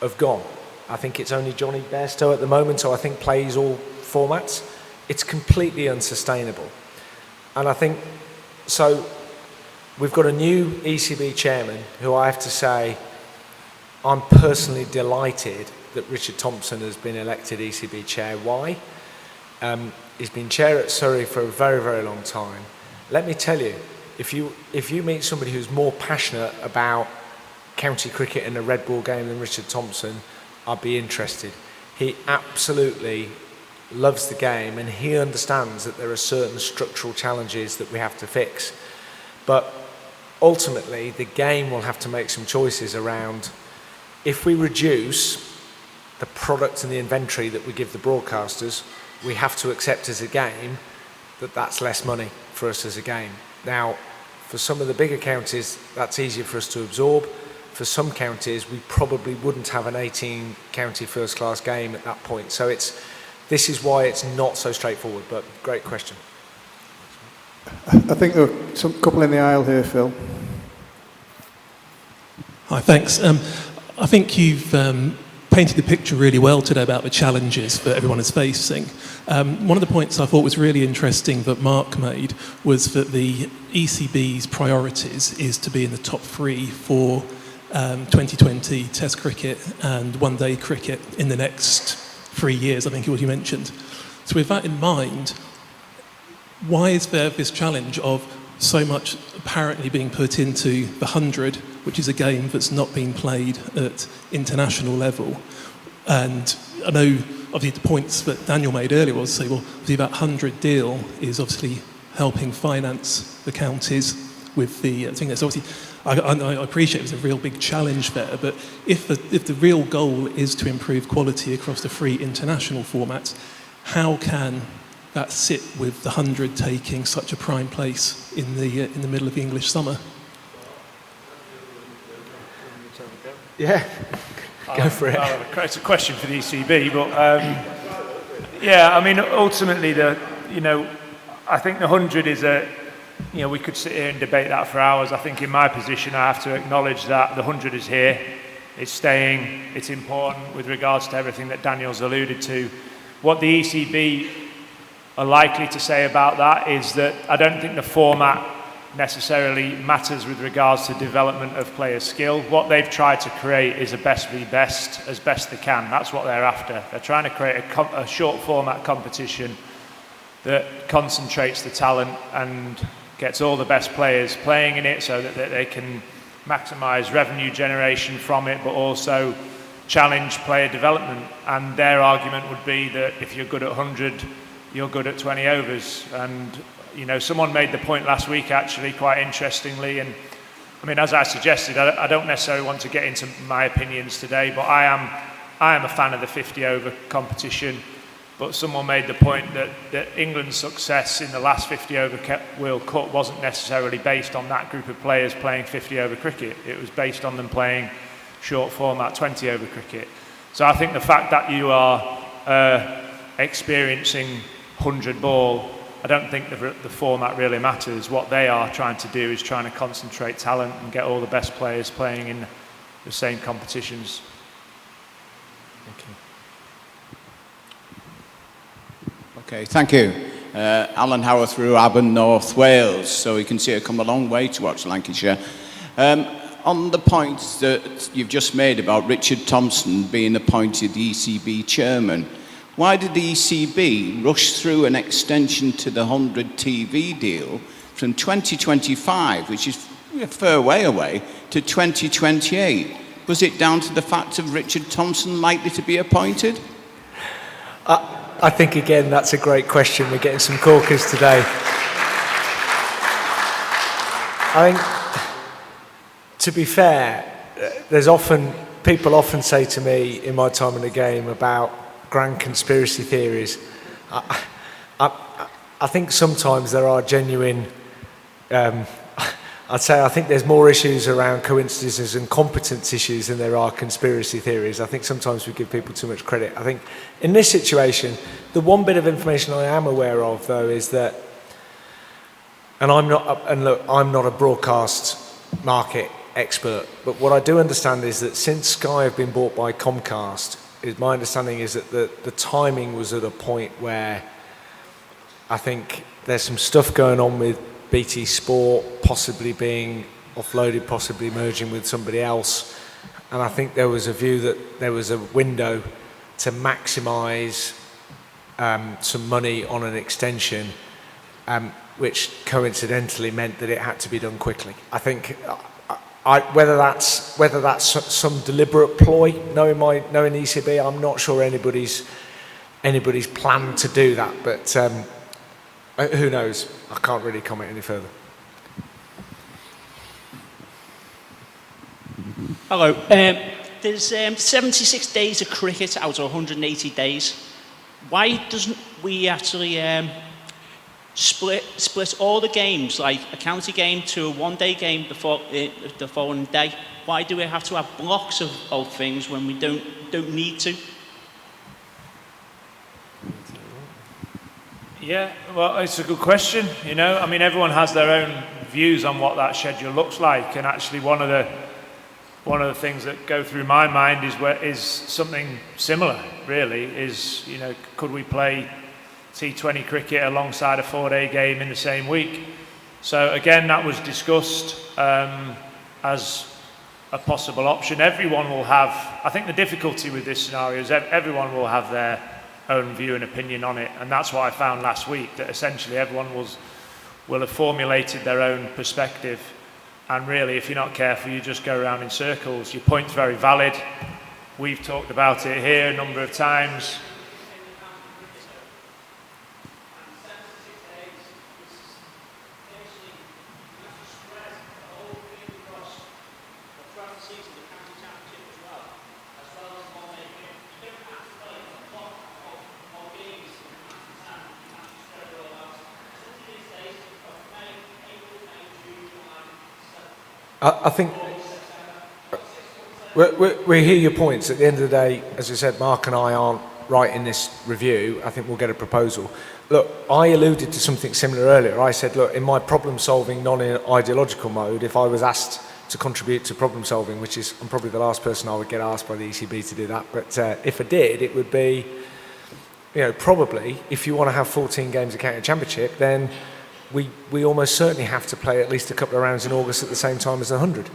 have gone. I think it's only Johnny Bairstow at the moment, so I think plays all formats. It's completely unsustainable. And I think, so we've got a new ECB chairman who, I have to say, I'm personally delighted that Richard Thompson has been elected ECB chair. Why? He's been chair at Surrey for a very, very long time. Let me tell you, if you meet somebody who's more passionate about county cricket and the red ball game than Richard Thompson, I'd be interested. He absolutely loves the game, and he understands that there are certain structural challenges that we have to fix. But ultimately, the game will have to make some choices around, if we reduce the product and the inventory that we give the broadcasters, we have to accept as a game that that's less money for us as a game. Now, for some of the bigger counties, that's easier for us to absorb. For some counties, we probably wouldn't have an 18 county first class game at that point. So this is why it's not so straightforward, but great question. I think there are some couple in the aisle here, Phil. Hi, thanks. I think you've painted the picture really well today about the challenges that everyone is facing. One of the points I thought was really interesting that Mark made was that the ECB's priorities is to be in the top 3 for 2020 Test cricket and one-day cricket in the next 3 years, I think what you mentioned. So with that in mind, why is there this challenge of so much apparently being put into the 100, which is a game that's not been played at international level? And I know, obviously, the points that Daniel made earlier was say, well, that 100 deal is obviously helping finance the counties with the thing. So obviously, I appreciate there's a real big challenge there, but if the real goal is to improve quality across the 3 international formats, how can that sit with the 100 taking such a prime place in the middle of the English summer? Yeah, go for it. It's a question for the ECB, but yeah, I mean, ultimately, I think the 100 is we could sit here and debate that for hours. I think in my position, I have to acknowledge that the 100 is here, it's staying, it's important with regards to everything that Daniel's alluded to. What the ECB are likely to say about that is that I don't think the format necessarily matters with regards to development of player skill. What they've tried to create is a best v best as best they can. That's what they're after. They're trying to create a short format competition that concentrates the talent and gets all the best players playing in it so that they can maximise revenue generation from it, but also challenge player development. And their argument would be that if you're good at 100, you're good at 20 overs. And someone made the point last week, actually, quite interestingly. And I mean, as I suggested, I don't necessarily want to get into my opinions today, but I am a fan of the 50-over competition. But someone made the point that England's success in the last 50-over World Cup wasn't necessarily based on that group of players playing 50-over cricket. It was based on them playing short format 20-over cricket. So I think the fact that you are experiencing 100 ball, I don't think the format really matters. What they are trying to do is trying to concentrate talent and get all the best players playing in the same competitions. Thank you. Okay, thank you. Alan Howarth through Aberdeen, North Wales. So you can see I've come a long way to watch Lancashire. On the point that you've just made about Richard Thompson being appointed ECB chairman, why did the ECB rush through an extension to the 100 TV deal from 2025, which is a fair way away, to 2028? Was it down to the fact of Richard Thompson likely to be appointed? I think, again, that's a great question. We're getting some corkers today. I think, to be fair, people often say to me in my time in the game about grand conspiracy theories. I think sometimes there are genuine... I think there's more issues around coincidences and competence issues than there are conspiracy theories. I think sometimes we give people too much credit. I think in this situation, the one bit of information I am aware of, though, is that, I'm not a broadcast market expert, but what I do understand is that since Sky have been bought by Comcast, my understanding is that the timing was at a point where I think there's some stuff going on with BT Sport possibly being offloaded, possibly merging with somebody else. And I think there was a view that there was a window to maximise some money on an extension, which coincidentally meant that it had to be done quickly. I think whether that's some deliberate ploy, knowing the ECB, I'm not sure anybody's planned to do that, but who knows? I can't really comment any further. Hello. There's 76 days of cricket out of 180 days. Why doesn't we actually split all the games, like a county game to a one-day game the following day? Why do we have to have blocks of things when we don't need to? Yeah, well, it's a good question. I mean, everyone has their own views on what that schedule looks like, and actually one of the things that go through my mind is something similar. Really, is could we play T20 cricket alongside a 4-day game in the same week? So again, that was discussed as a possible option. Everyone will have. I think the difficulty with this scenario is everyone will have their own view and opinion on it, and that's what I found last week, that essentially everyone will have formulated their own perspective, and really, if you're not careful, you just go around in circles. Your point's very valid. We've talked about it here a number of times. I think we hear your points. At the end of the day, as I said, Mark and I aren't writing this review. I think we'll get a proposal. Look, I alluded to something similar earlier. I said, look, in my problem-solving, non-ideological mode, if I was asked to contribute to problem-solving, which is, I'm probably the last person I would get asked by the ECB to do that, but if I did, it would be, probably, if you want to have 14 games of county championship, then we almost certainly have to play at least a couple of rounds in August at the same time as the 100.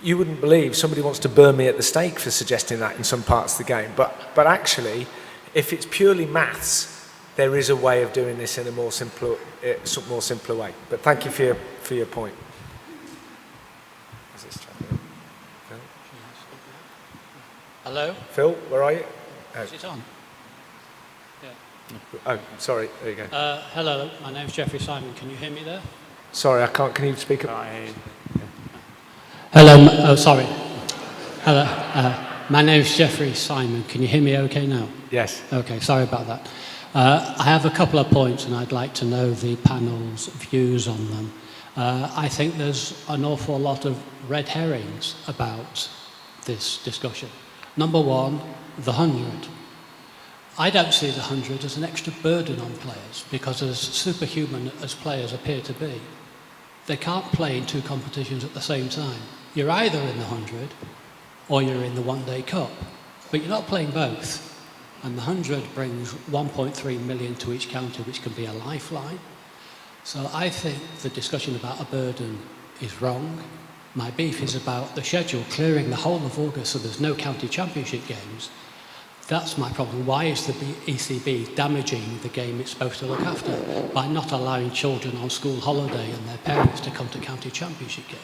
You wouldn't believe somebody wants to burn me at the stake for suggesting that in some parts of the game. But actually, if it's purely maths, there is a way of doing this in a more simpler way. But thank you for your point. Is this Phil? Hello? Phil, where are you? Is it on? Oh, sorry. There you go. Hello, my name's Jeffrey Simon. Can you hear me there? Sorry, I can't. Can you speak up? Hello. Sorry. Hello. My name's Jeffrey Simon. Can you hear me okay now? Yes. Okay, sorry about that. I have a couple of points and I'd like to know the panel's views on them. I think there's an awful lot of red herrings about this discussion. Number one, the 100. I don't see the 100 as an extra burden on players because as superhuman as players appear to be, they can't play in two competitions at the same time. You're either in the 100 or you're in the one-day cup, but you're not playing both. And the 100 brings 1.3 million to each county, which can be a lifeline. So I think the discussion about a burden is wrong. My beef is about the schedule clearing the whole of August so there's no county championship games. That's my problem. Why is the ECB damaging the game it's supposed to look after by not allowing children on school holiday and their parents to come to county championship games?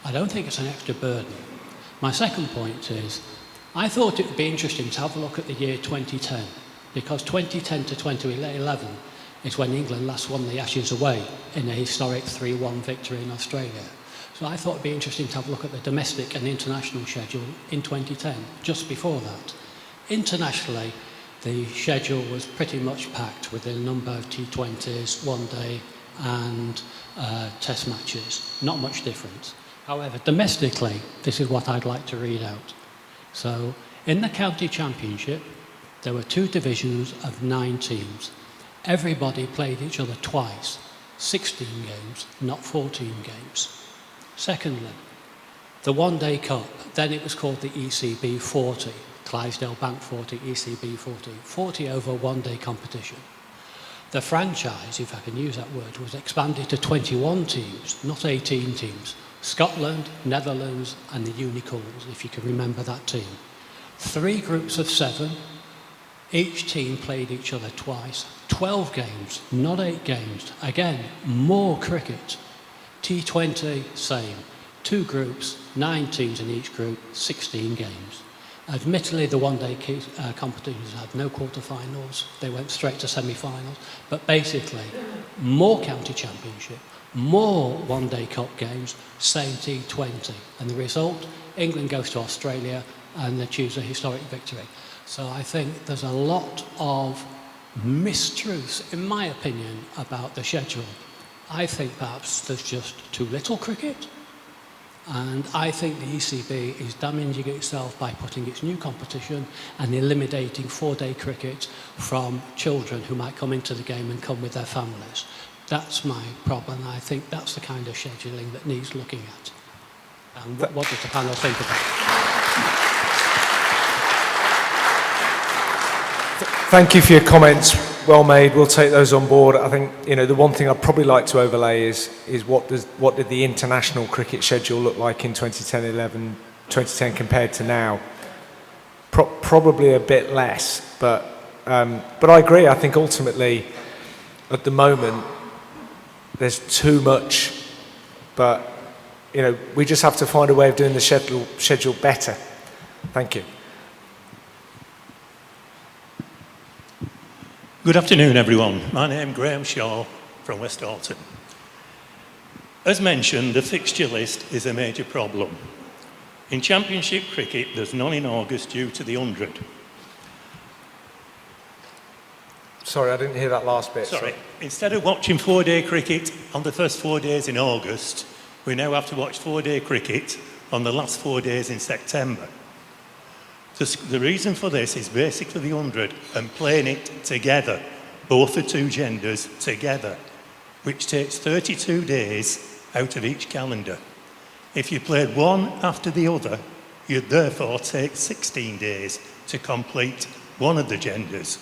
I don't think it's an extra burden. My second point is, I thought it would be interesting to have a look at the year 2010, because 2010 to 2011 is when England last won the Ashes away in a historic 3-1 victory in Australia. So I thought it would be interesting to have a look at the domestic and international schedule in 2010, just before that. Internationally, the schedule was pretty much packed with a number of T20s, one-day and test matches. Not much difference. However, domestically, this is what I'd like to read out. So, in the county championship, there were 2 divisions of 9 teams. Everybody played each other twice, 16 games, not 14 games. Secondly, the one-day cup, then it was called the ECB 40. Clydesdale Bank 40, ECB 40, 40 over one-day competition. The franchise, if I can use that word, was expanded to 21 teams, not 18 teams. Scotland, Netherlands and the Unicorns, if you can remember that team. 3 groups of 7, each team played each other twice. 12 games, not 8 games. Again, more cricket. T20, same. 2 groups, 9 teams in each group, 16 games. Admittedly, the one-day competitions had no quarterfinals. They went straight to semi-finals. But basically, more county championship, more one-day cup games, same T20. And the result, England goes to Australia and achieves a historic victory. So I think there's a lot of mistruths, in my opinion, about the schedule. I think perhaps there's just too little cricket. And I think the ECB is damaging itself by putting its new competition and eliminating 4-day cricket from children who might come into the game and come with their families. That's my problem. I think that's the kind of scheduling that needs looking at. And what does the panel think of that? Thank you for your comments. Well made. We'll take those on board. I think the one thing I'd probably like to overlay is what did the international cricket schedule look like in 2010 compared to now? Probably a bit less, but I agree. I think ultimately, at the moment, there's too much. But we just have to find a way of doing the schedule better. Thank you. Good afternoon, everyone. My name is Graham Shaw from West Alton. As mentioned, the fixture list is a major problem. In Championship cricket, there's none in August due to the 100. Sorry, I didn't hear that last bit. Sorry. Instead of watching 4-day cricket on the first 4 days in August, we now have to watch 4-day cricket on the last 4 days in September. The reason for this is basically the 100 and playing it together, both the two genders together, which takes 32 days out of each calendar. If you played one after the other, you'd therefore take 16 days to complete one of the genders,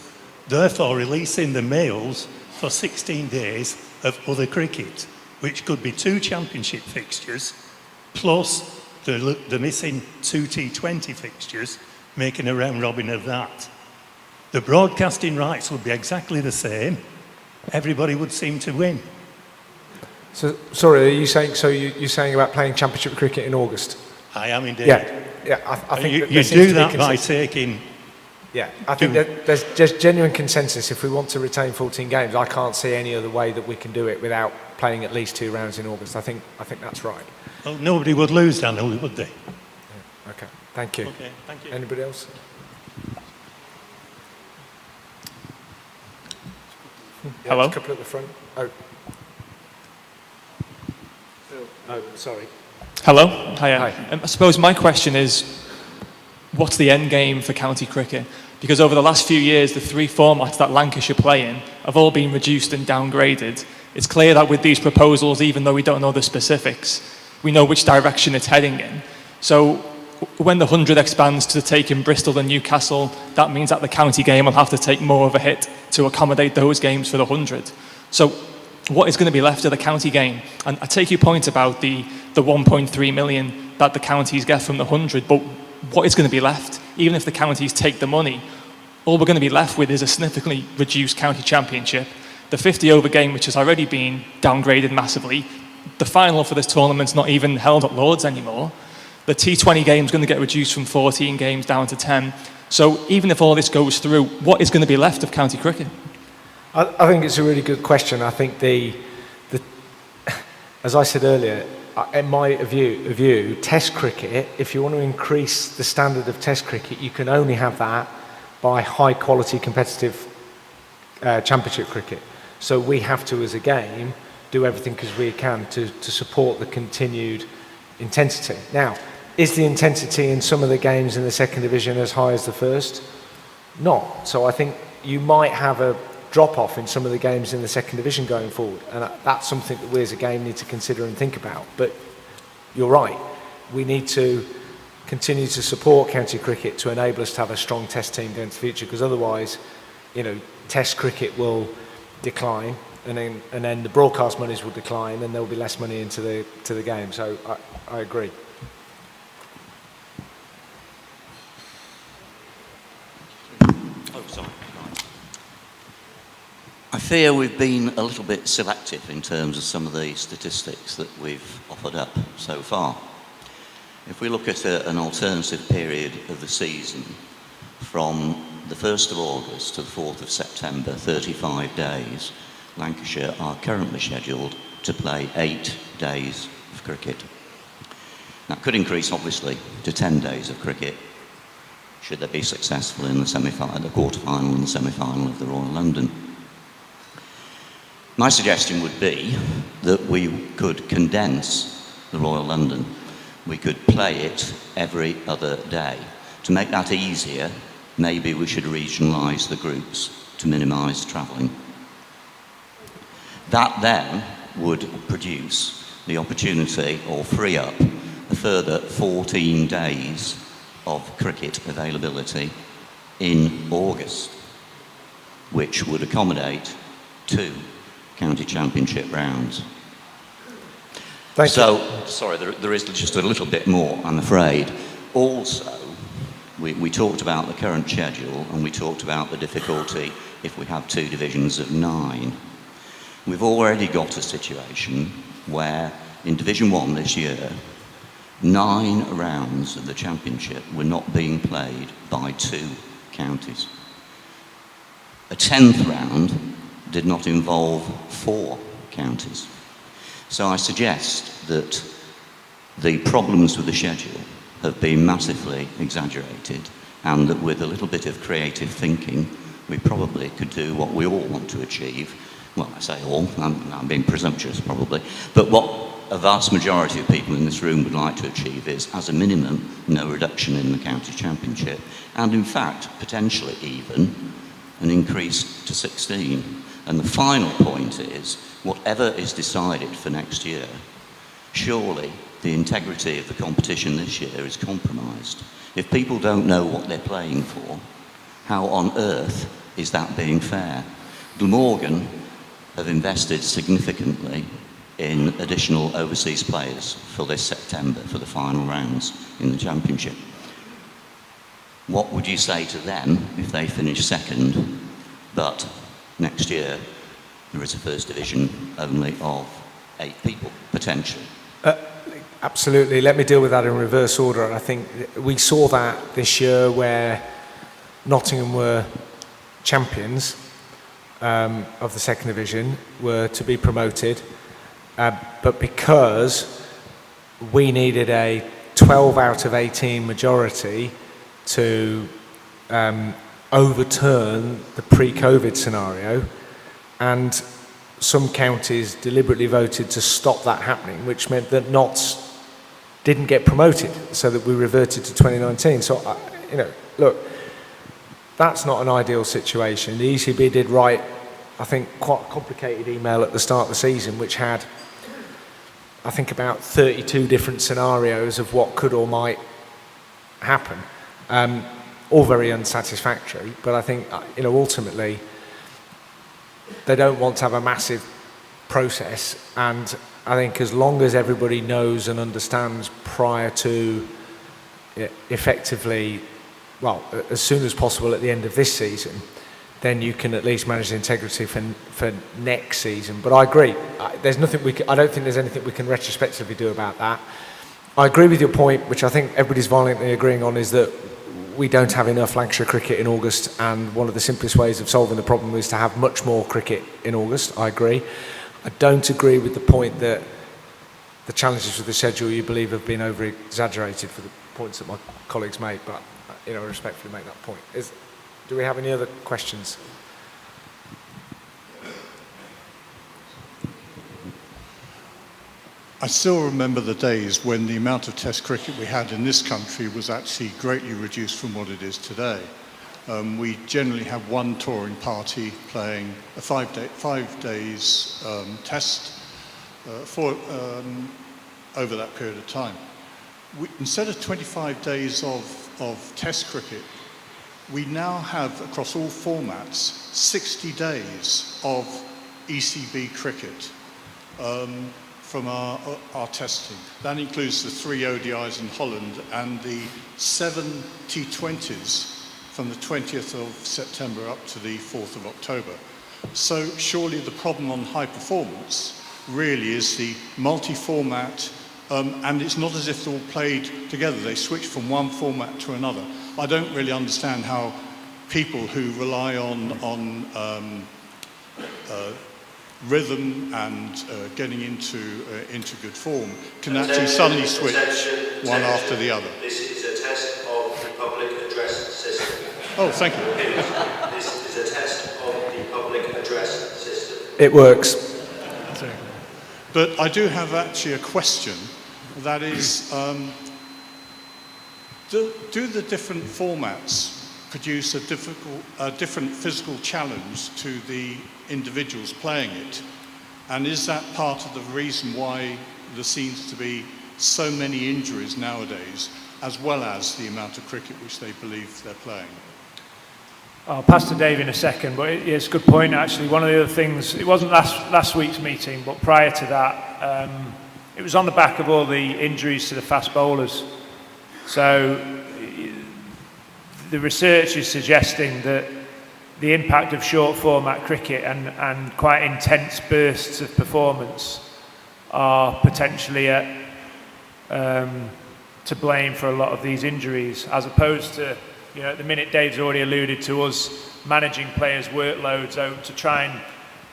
therefore releasing the males for 16 days of other cricket, which could be 2 championship fixtures, plus the missing 2 T20 fixtures, making a round robin of that. The broadcasting rights would be exactly the same. Everybody would seem to win. So, sorry, are you saying, you're saying about playing championship cricket in August? I am indeed. Yeah, I think you do that by taking... Yeah, I think that there's just genuine consensus. If we want to retain 14 games, I can't see any other way that we can do it without playing at least 2 rounds in August. I think that's right. Well, nobody would lose, Daniel, would they? Yeah, okay, thank you. Okay, thank you. Anybody else? Yeah, Hello? a couple at the front. Oh, sorry. Hello. Hiya. Hi. I suppose my question is, what's the end game for county cricket? Because over the last few years, the 3 formats that Lancashire play in have all been reduced and downgraded. It's clear that with these proposals, even though we don't know the specifics, we know which direction it's heading in. So when the 100 expands to take in Bristol and Newcastle, that means that the county game will have to take more of a hit to accommodate those games for the 100. So what is going to be left of the county game? And I take your point about the 1.3 million that the counties get from the 100, but what is going to be left? Even if the counties take the money, all we're going to be left with is a significantly reduced county championship, the 50 over game, which has already been downgraded massively. The final for this tournament's not even held at Lords anymore. The T20 game's going to get reduced from 14 games down to 10. So even if all this goes through, what is going to be left of county cricket? I think it's a really good question. I think as I said earlier, in my view, Test cricket, if you want to increase the standard of Test cricket, you can only have that by high quality competitive championship cricket. So we have to, as a game, do everything as we can to support the continued intensity. Now, is the intensity in some of the games in the second division as high as the first? Not. So I think you might have a drop-off in some of the games in the second division going forward, and that's something that we as a game need to consider and think about. But you're right, we need to continue to support county cricket to enable us to have a strong Test team going into the future, because otherwise, Test cricket will decline, and then the broadcast monies will decline, and there will be less money into the game. So I agree. Oh, sorry. I fear we've been a little bit selective in terms of some of the statistics that we've offered up so far. If we look at an alternative period of the season from the 1st of August to the 4th of September, 35 days, Lancashire are currently scheduled to play 8 days of cricket. That could increase, obviously, to 10 days of cricket should they be successful in the quarter-final and the semi-final of the Royal London. My suggestion would be that we could condense the Royal London. We could play it every other day. To make that easier, maybe we should regionalise the groups to minimise travelling. That then would produce the opportunity or free up a further 14 days of cricket availability in August, which would accommodate 2 county championship rounds. Sorry, there is just a little bit more, I'm afraid. Also, we talked about the current schedule, and we talked about the difficulty if we have 2 divisions of 9. We've already got a situation where in Division 1 this year, 9 rounds of the championship were not being played by 2 counties. A 10th round did not involve 4 counties. So I suggest that the problems with the schedule have been massively exaggerated, and that with a little bit of creative thinking, we probably could do what we all want to achieve. Well, I say all, I'm being presumptuous probably, but what a vast majority of people in this room would like to achieve is, as a minimum, no reduction in the county championship, and in fact, potentially even an increase to 16. And the final point is, whatever is decided for next year, surely the integrity of the competition this year is compromised. If people don't know what they're playing for, how on earth is that being fair? Glamorgan have invested significantly in additional overseas players for this September, for the final rounds in the championship. What would you say to them if they finish second, but next year there is a first division only of 8 people, potentially? Absolutely. Let me deal with that in reverse order. And I think we saw that this year where Nottingham were champions of the second division, were to be promoted, but because we needed a 12 out of 18 majority to overturn the pre-COVID scenario, and some counties deliberately voted to stop that happening, which meant that Notts didn't get promoted, so that we reverted to 2019. So, look, that's not an ideal situation. The ECB did write, I think, quite a complicated email at the start of the season, which had, I think, about 32 different scenarios of what could or might happen, all very unsatisfactory. But I think, ultimately, they don't want to have a massive process, and I think as long as everybody knows and understands prior to effectively, well, as soon as possible at the end of this season, then you can at least manage the integrity for next season. But I agree, there's nothing I don't think there's anything we can retrospectively do about that. I agree with your point, which I think everybody's violently agreeing on, is that we don't have enough Lancashire cricket in August, and one of the simplest ways of solving the problem is to have much more cricket in August. I agree. I don't agree with the point that the challenges with the schedule, you believe, have been over-exaggerated for the points that my colleagues made, but I respectfully make that point. Do we have any other questions? I still remember the days when the amount of Test cricket we had in this country was actually greatly reduced from what it is today. We generally have one touring party playing a 5 days Test over that period of time. Instead of 25 days of Test cricket, we now have, across all formats, 60 days of ECB cricket from our testing. That includes the 3 ODIs in Holland and the 7 T20s from the 20th of September up to the 4th of October. So surely the problem on high performance really is the multi-format, and it's not as if they're all played together. They switch from one format to another. I don't really understand how people who rely on rhythm and getting into good form can actually suddenly switch one after the other. This is a test of the public address system. Oh, thank you. This is a test of the public address system. It works. But I do have actually a question. That is, do the different formats produce a different physical challenge to the individuals playing it? And is that part of the reason why there seems to be so many injuries nowadays, as well as the amount of cricket which they believe they're playing? I'll pass to Dave in a second, but it's a good point actually. One of the other things, it wasn't last week's meeting, but prior to that, it was on the back of all the injuries to the fast bowlers. So the research is suggesting that the impact of short format cricket and quite intense bursts of performance are potentially to blame for a lot of these injuries, as opposed to, at the minute Dave's already alluded to us managing players' workloads out to try and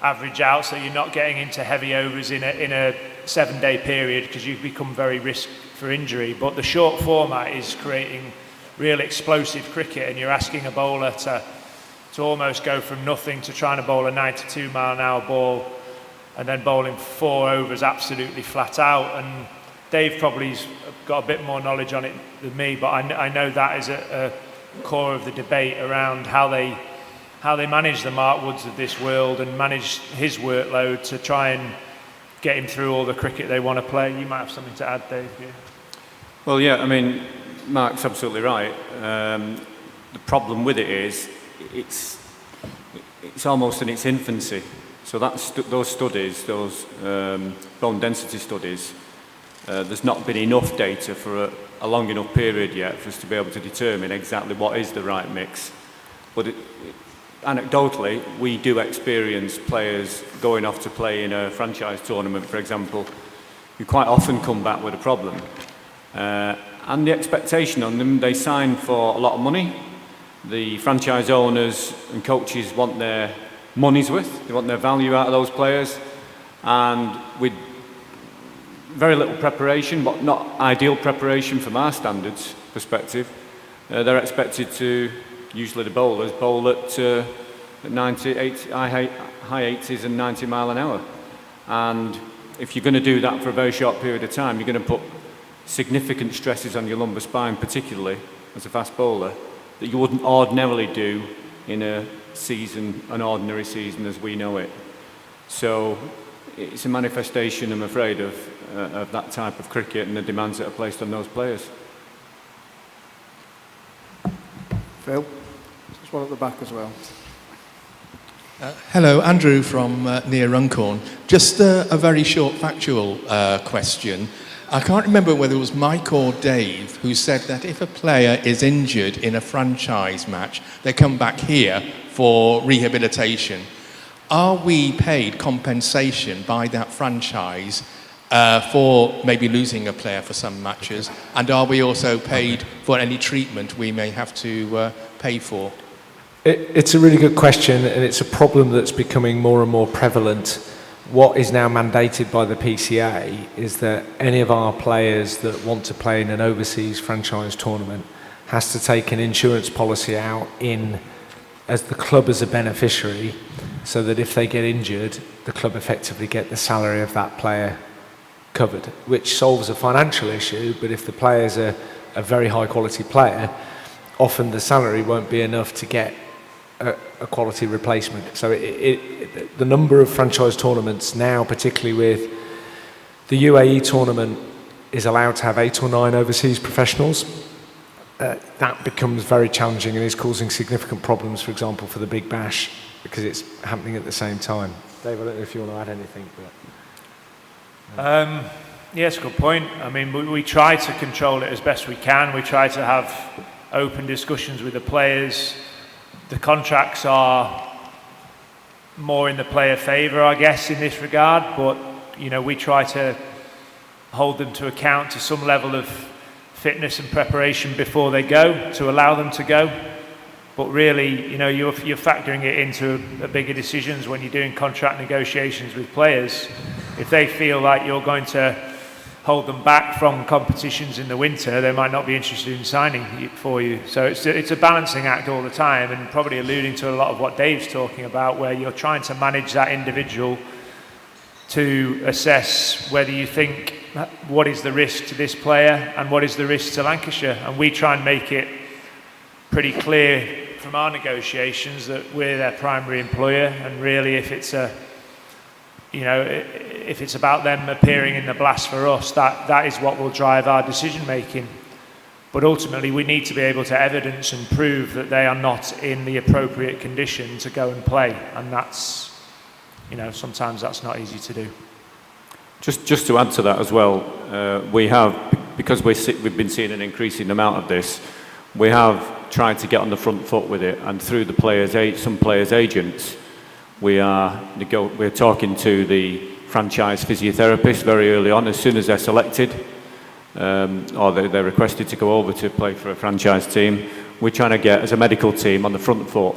average out so you're not getting into heavy overs in a 7-day period because you become very risk for injury. But the short format is creating real explosive cricket, and you're asking a bowler to almost go from nothing to trying to bowl a 92 mile an hour ball and then bowling 4 overs absolutely flat out. And Dave probably's got a bit more knowledge on it than me, but I know that is a core of the debate around how they manage the Mark Woods of this world and manage his workload to try and get him through all the cricket they want to play. You might have something to add, Dave. Yeah. Well, yeah, I mean, Mark's absolutely right. The problem with it is it's almost in its infancy. So those studies, those bone density studies, there's not been enough data for a long enough period yet for us to be able to determine exactly what is the right mix. But anecdotally, we do experience players going off to play in a franchise tournament, for example, who quite often come back with a problem. And the expectation on them, they sign for a lot of money. The franchise owners and coaches want their money's worth, they want their value out of those players, and with very little preparation, but not ideal preparation from our standards perspective, they're expected to, usually the bowlers, bowl at 90, high 80s and 90 mile an hour. And if you're going to do that for a very short period of time, you're going to put significant stresses on your lumbar spine, particularly as a fast bowler, that you wouldn't ordinarily do in an ordinary season as we know it. So it's a manifestation, I'm afraid, of that type of cricket and the demands that are placed on those players. Phil, there's one at the back as well. Hello, Andrew from near Runcorn. Just a very short factual question. I can't remember whether it was Mike or Dave who said that if a player is injured in a franchise match, they come back here for rehabilitation. Are we paid compensation by that franchise for maybe losing a player for some matches? And are we also paid for any treatment we may have to pay for? It's a really good question, and it's a problem that's becoming more and more prevalent. What is now mandated by the PCA is that any of our players that want to play in an overseas franchise tournament has to take an insurance policy out as the club as a beneficiary, so that if they get injured, the club effectively get the salary of that player covered, which solves a financial issue. But if the player's a very high quality player, often the salary won't be enough to get a quality replacement. So the number of franchise tournaments now, particularly with the UAE tournament, is allowed to have 8 or 9 overseas professionals. That becomes very challenging and is causing significant problems, for example, for the Big Bash, because it's happening at the same time. Dave, I don't know if you want to add anything. Yeah, it's a good point. I mean, we try to control it as best we can. We try to have open discussions with the players. The contracts are more in the player favour, I guess, in this regard, but we try to hold them to account to some level of fitness and preparation before they go, to allow them to go. But really, you're factoring it into a bigger decisions when you're doing contract negotiations with players. If they feel like you're going to hold them back from competitions in the winter, they might not be interested in signing for you. So it's a balancing act all the time, and probably alluding to a lot of what Dave's talking about, where you're trying to manage that individual to assess whether you think what is the risk to this player and what is the risk to Lancashire. And we try and make it pretty clear from our negotiations that we're their primary employer, and really if it's if it's about them appearing in the blast for us, that is what will drive our decision making. But ultimately we need to be able to evidence and prove that they are not in the appropriate condition to go and play, and that's sometimes that's not easy to do. Just to add to that as well, we have, because we've been seeing an increasing amount of this, we have tried to get on the front foot with it, and through some players' agents, we're talking to the franchise physiotherapists very early on, as soon as they're selected, or they're requested to go over to play for a franchise team. We're trying to get, as a medical team, on the front foot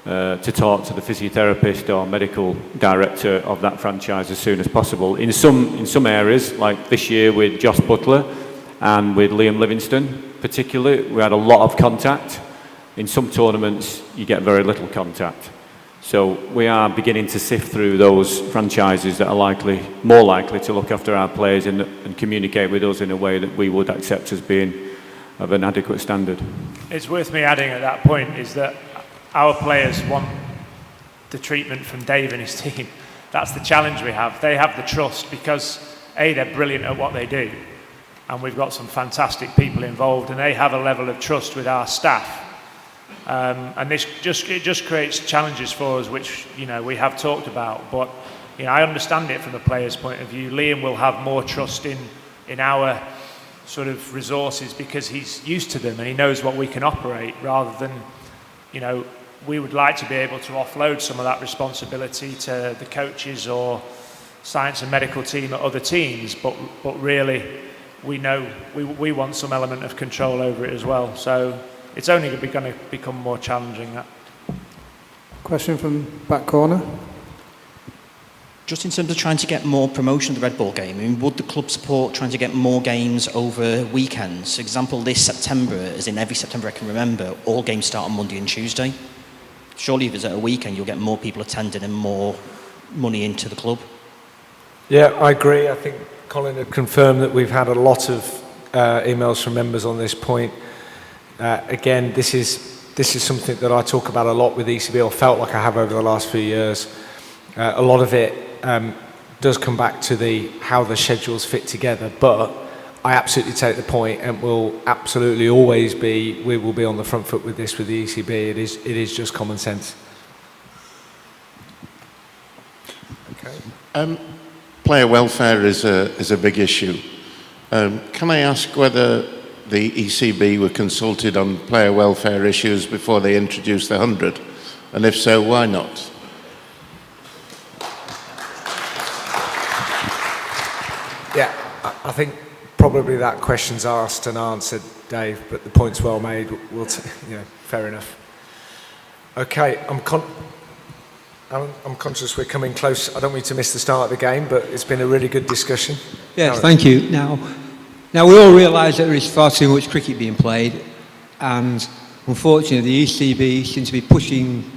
to talk to the physiotherapist or medical director of that franchise as soon as possible. In some areas, like this year with Josh Butler and with Liam Livingston particularly, we had a lot of contact. In some tournaments, you get very little contact. So we are beginning to sift through those franchises that are more likely to look after our players and communicate with us in a way that we would accept as being of an adequate standard. It's worth me adding at that point is that our players want the treatment from Dave and his team. That's the challenge we have. They have the trust because, A, they're brilliant at what they do, and we've got some fantastic people involved, and they have a level of trust with our staff. And it just creates challenges for us, which we have talked about. But I understand it from the player's point of view. Liam will have more trust in our sort of resources because he's used to them and he knows what we can operate, rather than we would like to be able to offload some of that responsibility to the coaches or science and medical team at other teams. But really, we know we want some element of control over it as well. So it's only going to become more challenging. That. Question from back corner. Just in terms of trying to get more promotion of the Red Ball game, I mean, would the club support trying to get more games over weekends? Example, this September, as in every September I can remember, all games start on Monday and Tuesday. Surely if it's at a weekend, you'll get more people attending and more money into the club. Yeah, I agree. I think Colin had confirmed that we've had a lot of emails from members on this point. Again, this is something that I talk about a lot with ECB, or felt like I have over the last few years. A lot of it does come back to how the schedules fit together, but I absolutely take the point, and will absolutely always we will be on the front foot with this with the ECB. It is just common sense. Okay. Player welfare is a big issue. Can I ask whether the ECB were consulted on player welfare issues before they introduced the 100? And if so, why not? Yeah, I think probably that question's asked and answered, Dave, but the point's well made. Fair enough. Okay, I'm conscious we're coming close. I don't want you to miss the start of the game, but it's been a really good discussion. Yes, thank you. Now we all realise that there is far too much cricket being played, and unfortunately the ECB seems to be pushing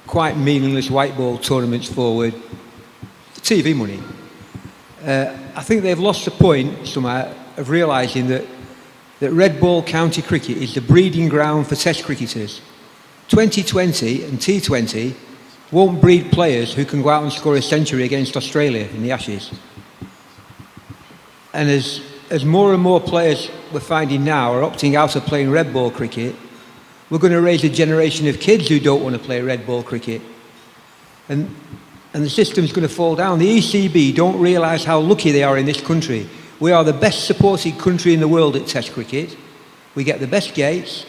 quite meaningless white ball tournaments forward for TV money. I think they've lost the point somehow of realising that red ball county cricket is the breeding ground for test cricketers. 2020 and T20 won't breed players who can go out and score a century against Australia in the Ashes. And as more and more players we're finding now are opting out of playing red ball cricket, we're going to raise a generation of kids who don't want to play red ball cricket. And the system's going to fall down. The ECB don't realise how lucky they are in this country. We are the best supported country in the world at Test cricket. We get the best gates.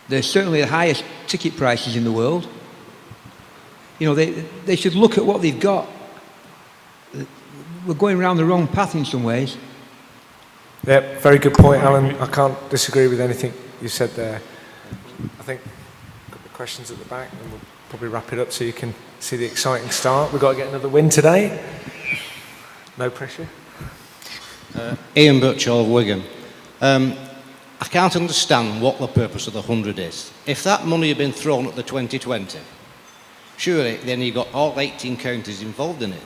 They're certainly the highest ticket prices in the world. They should look at what they've got. We're going around the wrong path in some ways. Yeah, very good point, Alan. I can't disagree with anything you said there. I think we've got the questions at the back, and we'll probably wrap it up so you can see the exciting start. We've got to get another win today. No pressure. Ian Butchell of Wigan. I can't understand what the purpose of the 100 is. If that money had been thrown at the 2020, surely then you've got all 18 counties involved in it.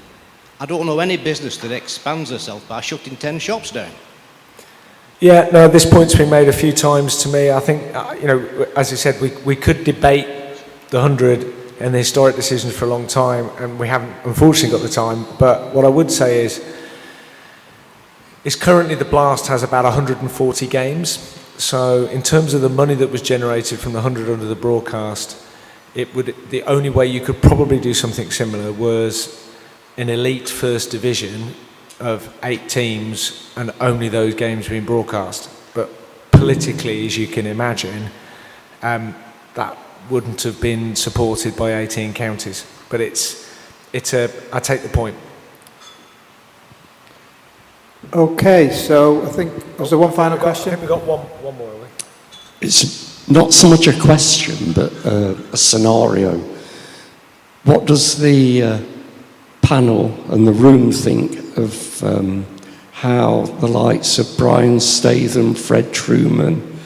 I don't know any business that expands herself by shutting 10 shops down. Yeah, no, this point's been made a few times to me. I think, as you said, we could debate the 100 and the historic decisions for a long time, and we haven't, unfortunately, got the time. But what I would say is currently the Blast has about 140 games. So in terms of the money that was generated from the 100 under the broadcast, the only way you could probably do something similar was an elite first division of 8 teams and only those games being broadcast. But politically, as you can imagine, that wouldn't have been supported by 18 counties. But I take the point. Okay, so I think, was there one final question? I think we've got one more, have we? It's not so much a question, but a scenario. What does the panel and the room think of how the likes of Brian Statham, Fred Truman,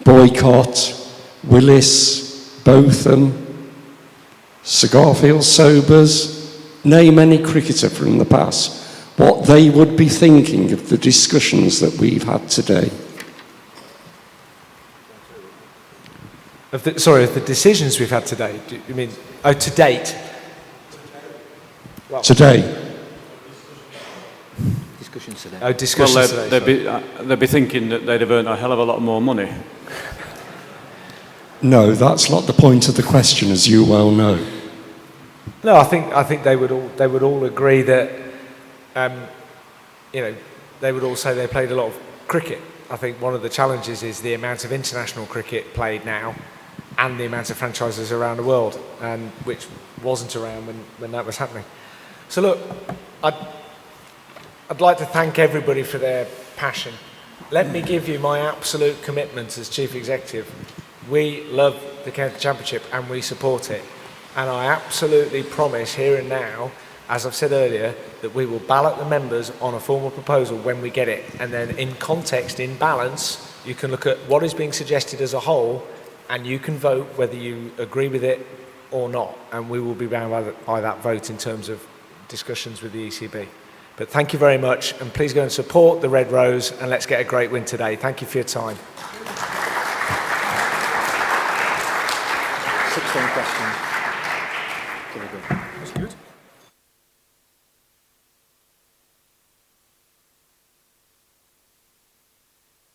Boycott, Willis, Botham, Sir Garfield Sobers, name any cricketer from the past, what they would be thinking of the discussions that we've had today? Of the decisions we've had today. Do you mean, to date? Well, today. Discussions today. Oh, discussions today. They'd be thinking that they'd have earned a hell of a lot more money. No, that's not the point of the question, as you well know. No, I think they would all agree that, they would all say they played a lot of cricket. I think one of the challenges is the amount of international cricket played now, and the amount of franchises around the world, and which wasn't around when that was happening. So look, I'd like to thank everybody for their passion. Let me give you my absolute commitment as Chief Executive. We love the County Championship and we support it. And I absolutely promise here and now, as I've said earlier, that we will ballot the members on a formal proposal when we get it. And then in context, in balance, you can look at what is being suggested as a whole and you can vote whether you agree with it or not. And we will be bound by that vote in terms of discussions with the ECB. But thank you very much, and please go and support the Red Rose, and let's get a great win today. Thank you for your time. 16 questions.